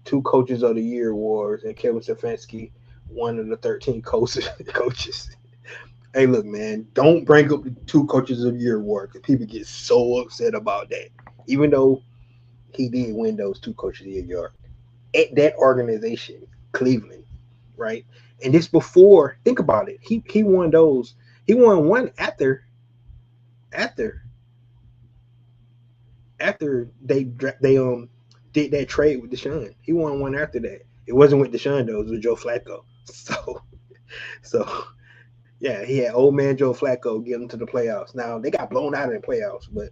two Coaches of the Year awards, and Kevin Stefanski, one of the 13 coaches. coaches. Hey, look, man, don't bring up the two Coaches of the Year award because people get so upset about that. Even though he did win those two Coaches of the Year at that organization, Cleveland, right? And this before, think about it. He won those. He won one after after they did that trade with Deshaun. He won one after that. It wasn't with Deshaun though. It was with Joe Flacco. So yeah, he had old man Joe Flacco get them to the playoffs. Now they got blown out in the playoffs, but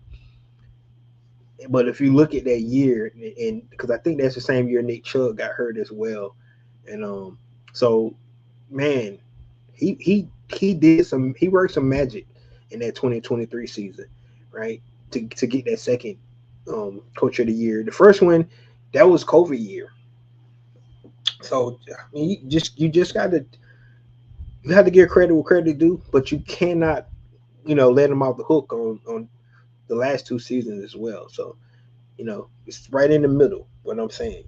if you look at that year, and because I think that's the same year Nick Chubb got hurt as well, and so man, he worked some magic in that 2023 season, right? To get that second coach of the year. The first one, that was COVID year. So I mean, you just got to you have to give credit where credit due, but you cannot let him off the hook on the last two seasons as well. So it's right in the middle. What I'm saying.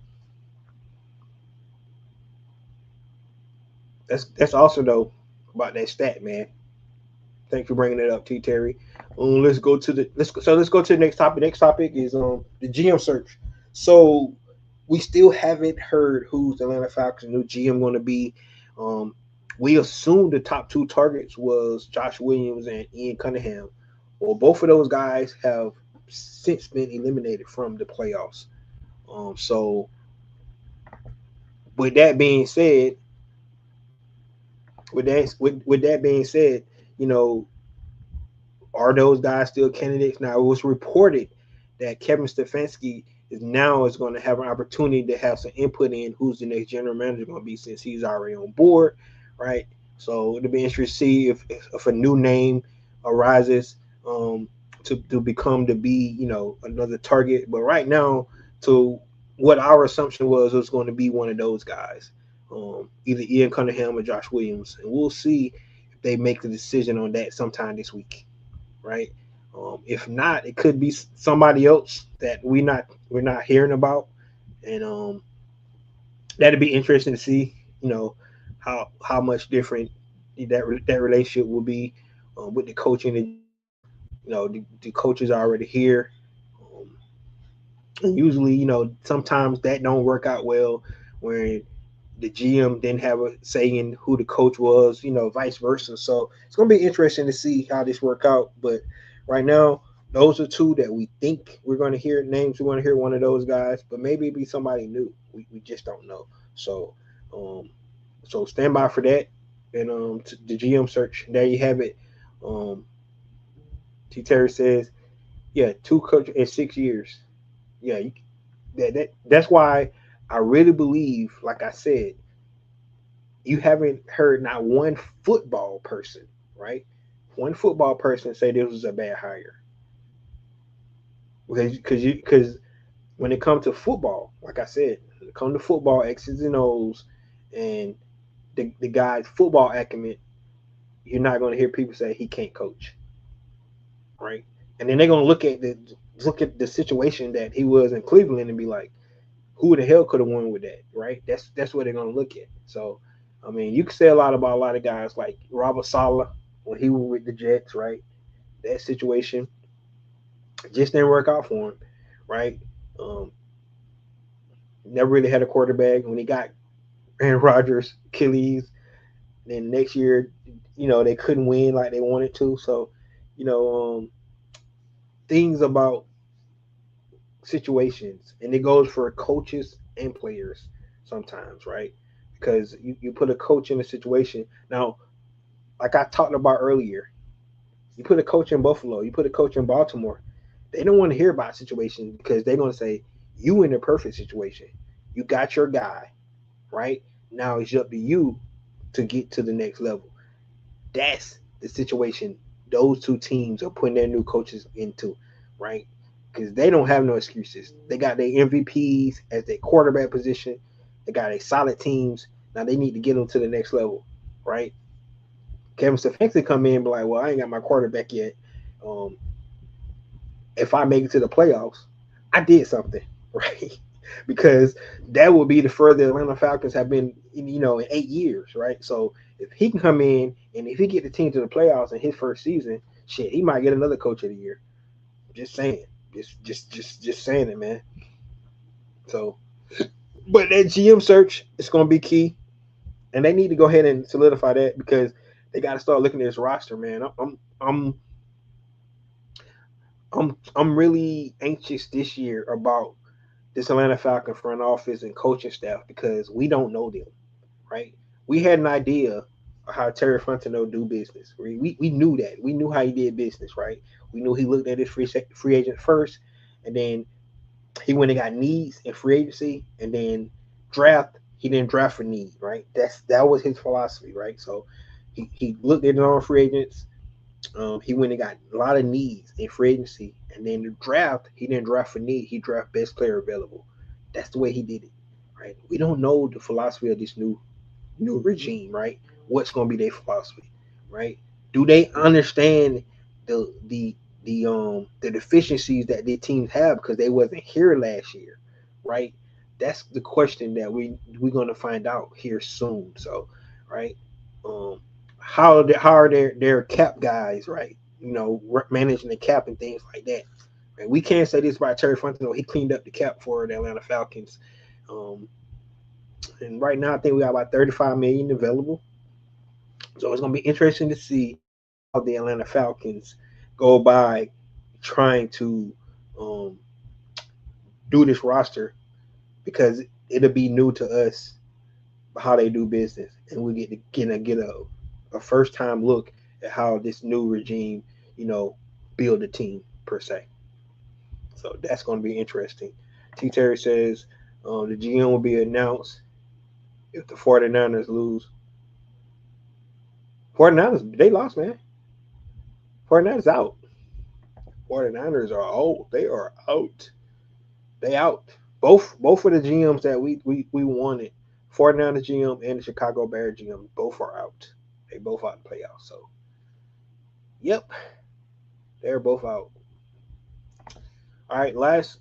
That's also though about that stat, man. Thanks for bringing it up, T. Terry. Let's go to the next topic. Next topic is the GM search. So we still haven't heard who's the Atlanta Falcons' new GM going to be. We assumed the top two targets was Josh Williams and Ian Cunningham. Well, both of those guys have since been eliminated from the playoffs. So with that being said, with that being said, you know, are those guys still candidates? Now, it was reported that Kevin Stefanski is going to have an opportunity to have some input in who's the next general manager going to be, since he's already on board, right? So it'll be interesting to see if a new name arises to become to be another target. But right now, to what our assumption was, it was going to be one of those guys, either Ian Cunningham or Josh Williams, and we'll see if they make the decision on that sometime this week, right? If not, it could be somebody else that we're not hearing about, and that'd be interesting to see. How much different that relationship will be with the coaching. And the coaches are already here, and usually sometimes that don't work out well when the GM didn't have a say in who the coach was, vice versa. So it's gonna be interesting to see how this work out. But right now, Those are two that we think we're going to hear names. We want to hear one of those guys, but maybe it be somebody new. We just don't know. So, um, so stand by for that. And the GM search. There you have it. Um, T. Terry says, yeah, two coaches in 6 years. Yeah, that's why I really believe, like I said, you haven't heard not one football person, right? One football person say this was a bad hire because when it comes to football, like I said, when it comes to football, X's and O's, and the guy's football acumen, you're not going to hear people say he can't coach, right? And then they're going to look at the situation that he was in Cleveland and be like, who the hell could have won with that, right? That's what they're going to look at. So, I mean, you can say a lot about a lot of guys like Robert Saleh when he was with the Jets, right? That situation just didn't work out for him, right? Um, Never really had a quarterback. When he got Aaron Rodgers, Achilles, then next year, they couldn't win like they wanted to. So, you know, things about situations, and it goes for coaches and players sometimes, right? Because you put a coach in a situation. Now, like I talked about earlier, you put a coach in Buffalo, you put a coach in Baltimore, they don't want to hear about situations because they're going to say, you in the perfect situation. You got your guy, right? Now it's up to you to get to the next level. That's the situation those two teams are putting their new coaches into, right? Because they don't have no excuses. They got their MVPs as their quarterback position. They got a solid teams. Now they need to get them to the next level, right? Kevin Stefanski come in and be like, well, I ain't got my quarterback yet. Um, if I make it to the playoffs, I did something, right? Because that would be the further Atlanta Falcons have been, in 8 years, right? So if he can come in and if he get the team to the playoffs in his first season, shit, he might get another coach of the year. Just saying, just saying it, man. So, but that GM search is going to be key, and they need to go ahead and solidify that because they got to start looking at this roster, man. I'm really anxious this year about this Atlanta Falcon front office and coaching staff because we don't know them, right? We had an idea of how Terry Fontenot do business. We knew that. We knew how he did business, right? We knew he looked at his free agent first, and then he went and got needs in free agency, and then draft. He didn't draft for need, right? That was his philosophy, right? So he looked at his own free agents. He went and got a lot of needs in free agency, and then the draft, he didn't draft for need. He draft best player available. That's the way he did it, right? We don't know the philosophy of this new regime, right? What's going to be their philosophy, right? Do they understand the deficiencies that their teams have because they wasn't here last year, right? That's the question that we're going to find out here soon. So, right, um, how are their cap guys, right? Managing the cap and things like that. And we can't say this about Terry Fontenot. He cleaned up the cap for the Atlanta Falcons. Um, and right now, I think we got about 35 million available. So it's going to be interesting to see how the Atlanta Falcons go by trying to um, do this roster because it'll be new to us how they do business, and we get a first time look at how this new regime, build a team per se. So that's going to be interesting. T. Terry says the GM will be announced if the 49ers lose. 49ers, they lost, man. 49ers out. 49ers are old. They are out. They out. Both of the GMs that we wanted, 49ers GM and the Chicago Bears GM, both are out. They both out in the playoffs. So, yep, they're both out. All right, last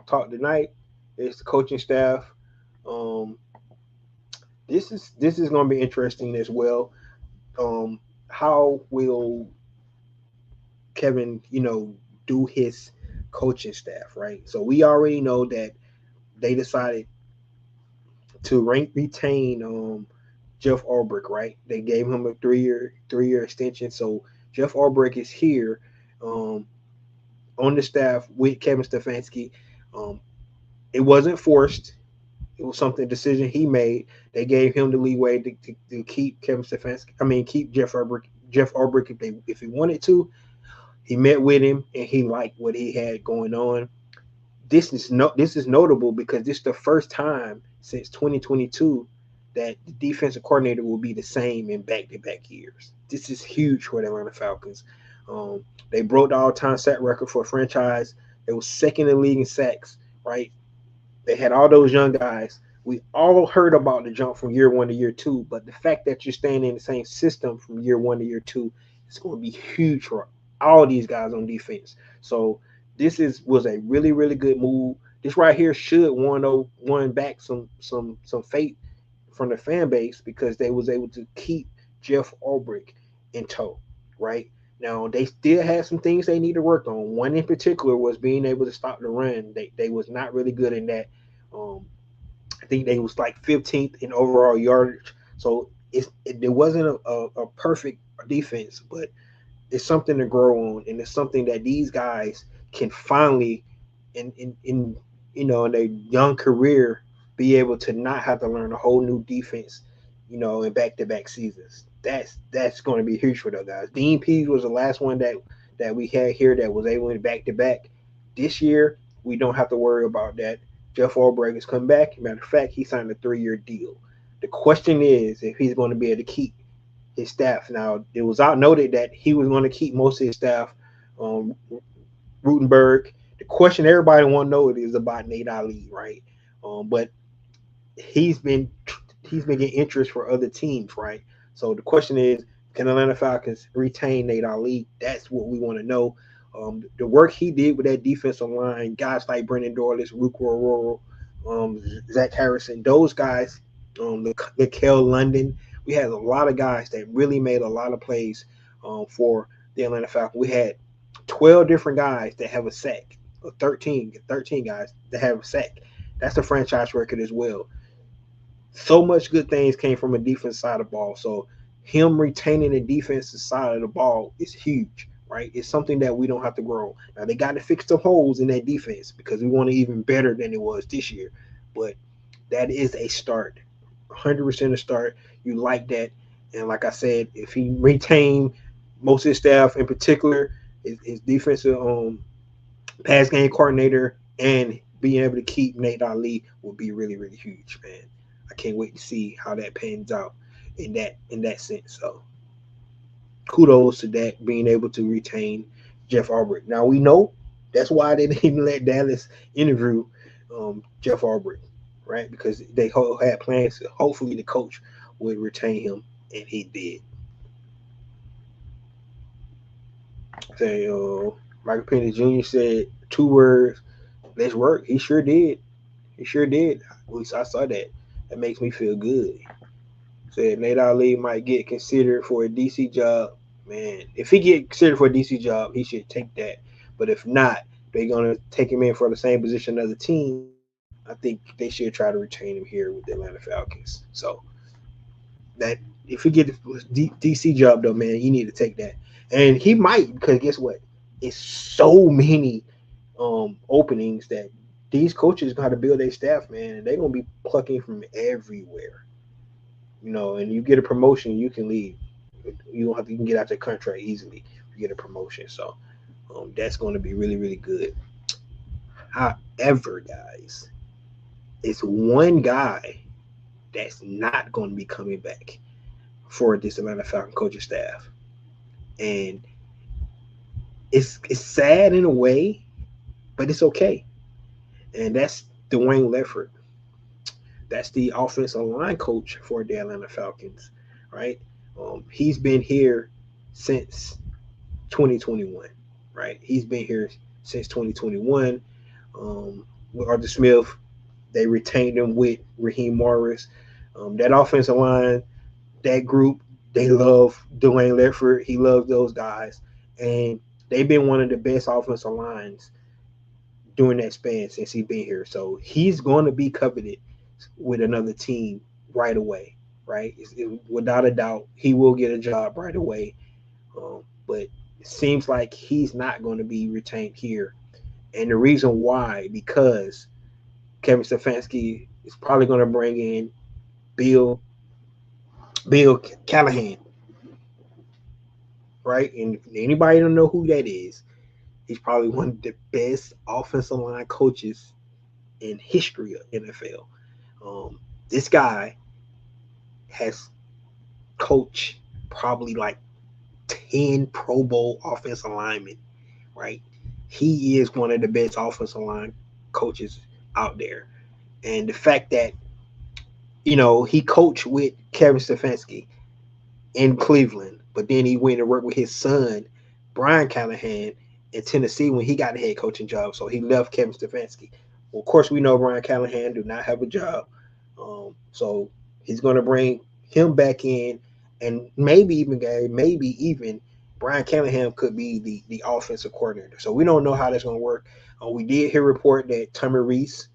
talk tonight is the coaching staff. Um, this is going to be interesting as well. How will Kevin, do his coaching staff, right? So we already know that they decided to retain Jeff Ulbrich, right? They gave him a three year extension. So Jeff Ulbrich is here. um, on the staff with Kevin Stefanski. Um, it wasn't forced. It was something decision he made. They gave him the leeway to keep Kevin Stefanski. I mean, keep Jeff Ulbrich. Jeff Ulbrich, if he wanted to, he met with him and he liked what he had going on. This is notable because this is the first time since 2022 that the defensive coordinator will be the same in back-to-back years. This is huge for the Atlanta Falcons. They broke the all-time sack record for a franchise. They were second in the league in sacks, right? They had all those young guys. We all heard about the jump from year one to year two, but the fact that you're staying in the same system from year one to year two is going to be huge for all these guys on defense. So was a really really good move. This right here should won back some faith from the fan base because they was able to keep Jeff Ulbrich in tow, right? Now they still had some things they need to work on. One in particular was being able to stop the run. They was not really good in that. Um, I think they was like 15th in overall yardage. So it wasn't a perfect defense, but it's something to grow on, and it's something that these guys can finally, in in their young career, be able to not have to learn a whole new defense, in back-to-back seasons. That's going to be huge for those guys. Dean Pease was the last one that we had here that was able to back-to-back. This year, we don't have to worry about that. Jeff Ulbrich is coming back. Matter of fact, he signed a 3-year deal. The question is if he's going to be able to keep his staff. Now, it was out noted that he was going to keep most of his staff. Um, Rutenberg. The question everybody want to know is about Nate Ali, right? But he's been getting interest for other teams, right? So the question is, can Atlanta Falcons retain Nate Ali? That's what we want to know. The work he did with that defensive line, guys like Brendan Dorless, Ruke Aurora, Zach Harrison, those guys, the Kel London. We had a lot of guys that really made a lot of plays for the Atlanta Falcons. We had 12 different guys that have a sack, or 13 guys that have a sack. That's a franchise record as well. So much good things came from a defense side of the ball. So him retaining the defensive side of the ball is huge, right? It's something that we don't have to grow. Now they got to fix the holes in that defense because we want it even better than it was this year. But that is a start, 100% a start. You like that, and like I said, if he retained most of his staff, in particular his defensive pass game coordinator, and being able to keep Nate Ali would be really really huge, man. I can't wait to see how that pans out in that sense. So kudos to that being able to retain Jeff Ulbrich. Now we know that's why they didn't let Dallas interview Jeff Ulbrich, right? Because they had plans to hopefully the coach would retain him, and he did. Say, Michael Penny Jr. said 2 words, let's work. He sure did. He sure did. At least I saw that. That makes me feel good. Said Nate Ali might get considered for a DC job. Man, if he get considered for a DC job, he should take that. But if not, they're gonna take him in for the same position as the team. I think they should try to retain him here with the Atlanta Falcons. So that if he get a DC job though, man, you need to take that. And he might, because guess what? It's so many openings that these coaches got to build their staff, man. They're gonna be plucking from everywhere. And you get a promotion, you can leave. You can get out the contract easily. You get a promotion, so that's going to be really, really good. However, guys, it's one guy that's not going to be coming back for this Atlanta Falcon coaching staff, and it's sad in a way, but it's okay. And that's Dwayne Leffert. That's the offensive line coach for the Atlanta Falcons, right? He's been here since 2021, right? He's been here since 2021. With Arthur Smith, they retained him with Raheem Morris. That offensive line, that group, they love Dwayne Leffert. He loves those guys. And they've been one of the best offensive lines during that span since he's been here. So he's going to be coveted with another team right away, right? Without a doubt, he will get a job right away. But seems like he's not going to be retained here. And the reason why, because Kevin Stefanski is probably going to bring in Bill Bill Callahan, right? And if anybody don't know who that is, he's probably one of the best offensive line coaches in history of NFL. This guy has coached probably like 10 Pro Bowl offensive linemen, right? He is one of the best offensive line coaches out there. And the fact that, he coached with Kevin Stefanski in Cleveland, but then he went and worked with his son, Brian Callahan, in Tennessee when he got the head coaching job. So he left Kevin Stefanski. Well, of course, we know Brian Callahan do not have a job. So he's going to bring him back in, and maybe even Brian Callahan could be the offensive coordinator. So we don't know how that's going to work. We did hear a report that Tommy Reese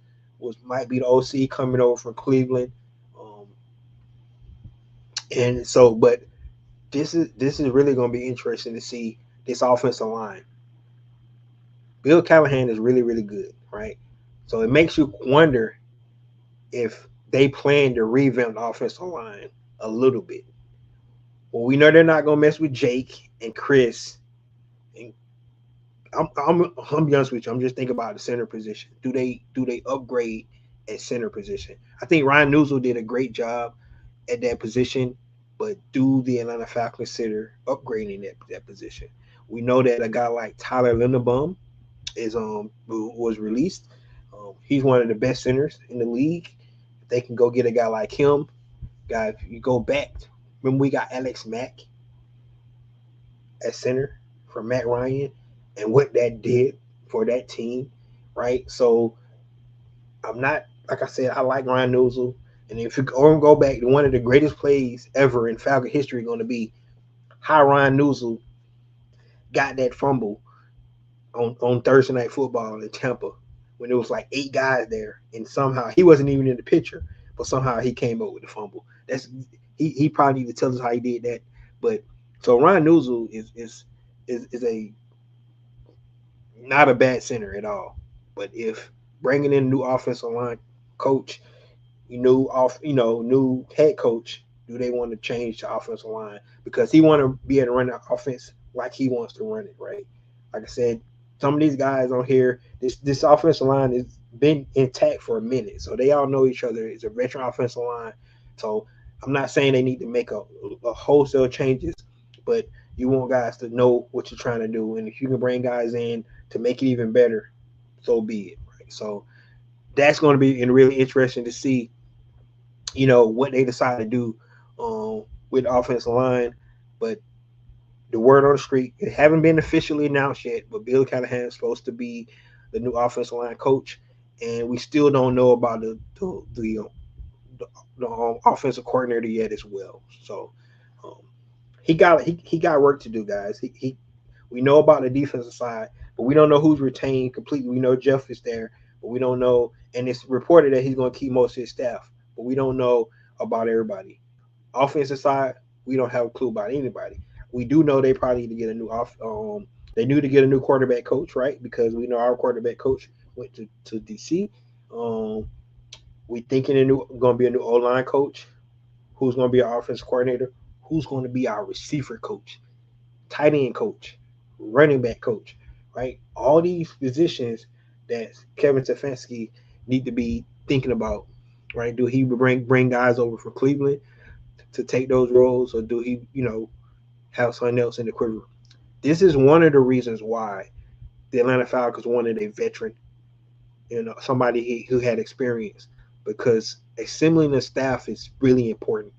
might be the OC coming over from Cleveland. And so, but this is really going to be interesting to see this offensive line. Bill Callahan is really, really good, right? So it makes you wonder if they plan to revamp the offensive line a little bit. Well, we know they're not going to mess with Jake and Chris. And I'm be honest with you. I'm just thinking about the center position. Do they upgrade at center position? I think Ryan Newsel did a great job at that position, but do the Atlanta Falcons consider upgrading that position? We know that a guy like Tyler Linderbaum was released. He's one of the best centers in the league. If they can go get a guy like him, if you go back, remember we got Alex Mack at center for Matt Ryan, and what that did for that team, right? So I'm not, like I said, I like Ryan Newsel. And if you go back to one of the greatest plays ever in Falcon history, going to be how Ryan Newsel got that fumble on Thursday Night Football in Tampa when there was like 8 guys there, and somehow he wasn't even in the picture, but somehow he came up with the fumble. He probably need to tell us how he did that. But so Ryan Newsel is a not a bad center at all. But if bringing in a new offensive line coach, new head coach, do they want to change the offensive line because he want to be able to run the offense like he wants to run it, right? Like I said, some of these guys on here, this offensive line has been intact for a minute, so they all know each other. It's a veteran offensive line, so I'm not saying they need to make a wholesale changes, but you want guys to know what you're trying to do, and if you can bring guys in to make it even better, so be it. Right? So that's going to be really interesting to see, what they decide to do with the offensive line. But the word on the street, it haven't been officially announced yet, but Bill Callahan is supposed to be the new offensive line coach, and we still don't know about the offensive coordinator yet as well. So um, he got work to do, guys. We know about the defensive side, but we don't know who's retained completely. We know Jeff is there, but we don't know. And it's reported that he's going to keep most of his staff, but we don't know about everybody. Offensive side, we don't have a clue about anybody. We do know they probably need to get a new they need to get a new quarterback coach, right? Because we know our quarterback coach went to DC. Um, we thinking going to be a new O line coach. Who's going to be our offensive coordinator? Who's going to be our receiver coach? Tight end coach, running back coach, right? All these positions that Kevin Stefanski need to be thinking about, right? Do he bring guys over from Cleveland to take those roles, or do he, have someone else in the quiver? This is one of the reasons why the Atlanta Falcons wanted a veteran, somebody who had experience, because assembling the staff is really important.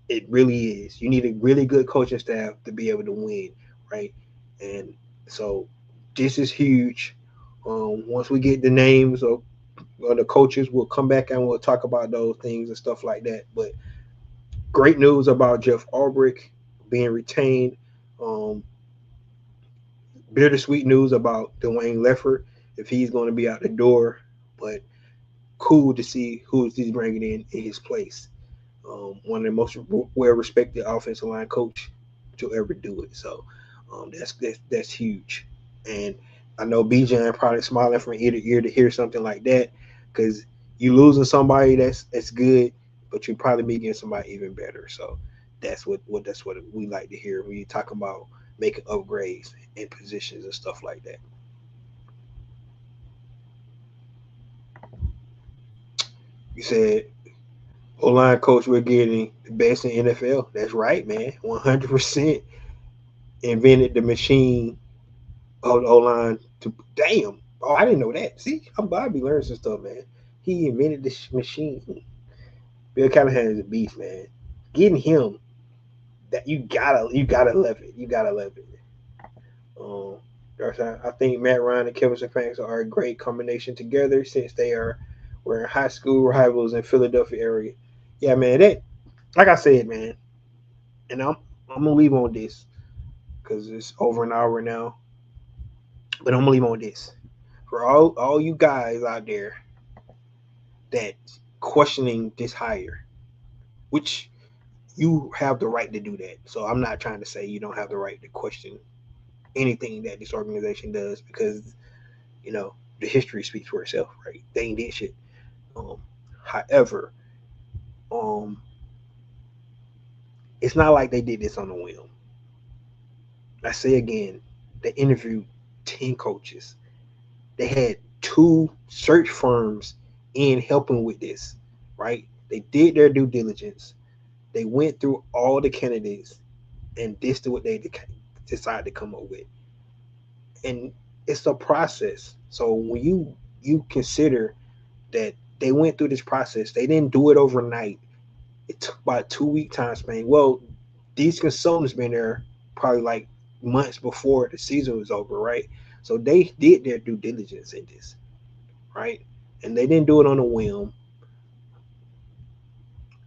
It really is. You need a really good coaching staff to be able to win, right? And so this is huge. Once we get the names of the coaches, we'll come back and we'll talk about those things and stuff like that. But great news about Jeff Ulbrich being retained. Um, Bittersweet news about Dwayne Leffert if he's going to be out the door, but cool to see who he's bringing in his place. One of the most well-respected offensive line coach to ever do it. So That's huge. And I know BJ probably smiling from ear to ear to hear something like that, because you losing somebody that's good, but you probably be getting somebody even better. So that's what we like to hear when you talk about making upgrades in positions and stuff like that. You said O line coach we're getting the best in NFL. That's right, man. 100% invented the machine of the O line to damn. Oh, I didn't know that. See, I'm Bobby learning some stuff, man. He invented this machine. Bill Callahan is a beast, man. Getting him that you gotta love it. You gotta love it. Um, I think Matt Ryan and Kevin Stefanski are a great combination together since they were in high school rivals in Philadelphia area. Yeah, man. That like I said, man, and I'm gonna leave on this because it's over an hour now. But I'm gonna leave on this for all you guys out there that questioning this hire, which you have the right to do that. So I'm not trying to say you don't have the right to question anything that this organization does because you know the history speaks for itself, right? They ain't did shit. Um, however, um, it's not like they did this on a whim. I say again, they interviewed 10 coaches. They had two search firms in helping with this, right? They did their due diligence. They went through all the candidates, and this is what they decided to come up with. And it's a process. So when you consider that they went through this process, they didn't do it overnight. It took about a 2 week time span. Well, these consultants been there probably like months before the season was over, right? So they did their due diligence in this, right? And they didn't do it on a whim.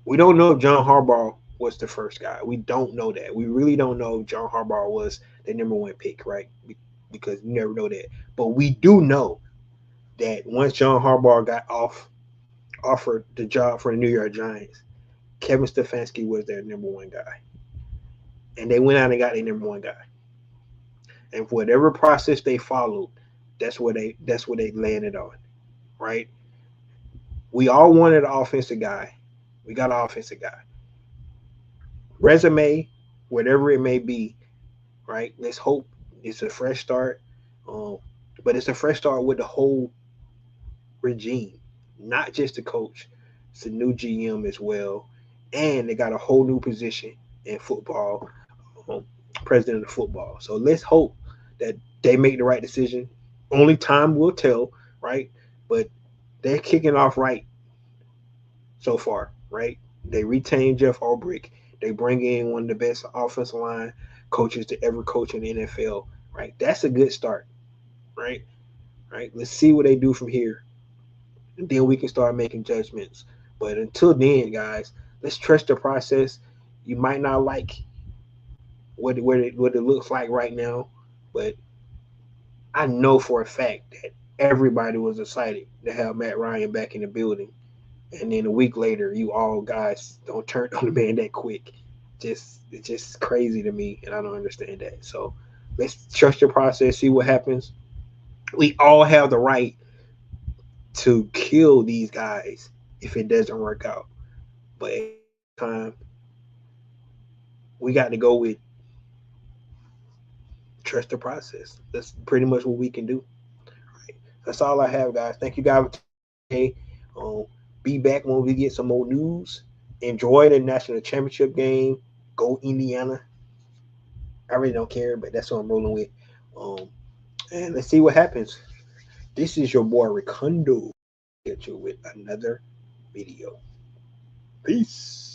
We don't know if John Harbaugh was the first guy. We don't know that. We really don't know if John Harbaugh was the number one pick, right? Because you never know that. But we do know that once John Harbaugh got offered the job for the New York Giants, Kevin Stefanski was their number one guy, and they went out and got their number one guy. And for whatever process they followed, that's what they landed on, right? We all wanted an offensive guy. We got an offensive guy. Resume, whatever it may be, right? Let's hope it's a fresh start. Um, but it's a fresh start with the whole regime, not just the coach. It's a new GM as well, and they got a whole new position in football, um, president of football. So let's hope that they make the right decision. Only time will tell, right? But they're kicking off right so far, right? They retain Jeff Ulbrich. They bring in one of the best offensive line coaches to ever coach in the NFL, right? That's a good start, right? Right. Let's see what they do from here, and then we can start making judgments. But until then, guys, let's trust the process. You might not like what it looks like right now, but I know for a fact that everybody was excited to have Matt Ryan back in the building. And then a week later, you all guys don't turn on the man that quick. It's just crazy to me, and I don't understand that. So let's trust the process, see what happens. We all have the right to kill these guys if it doesn't work out. But at the same time, we got to go with trust the process. That's pretty much what we can do. Right? That's all I have, guys. Thank you guys for today. Um, be back when we get some more news. Enjoy the national championship game. Go Indiana. I really don't care, but that's what I'm rolling with. Um, and let's see what happens. This is your boy Ricondo. Get you with another video. Peace.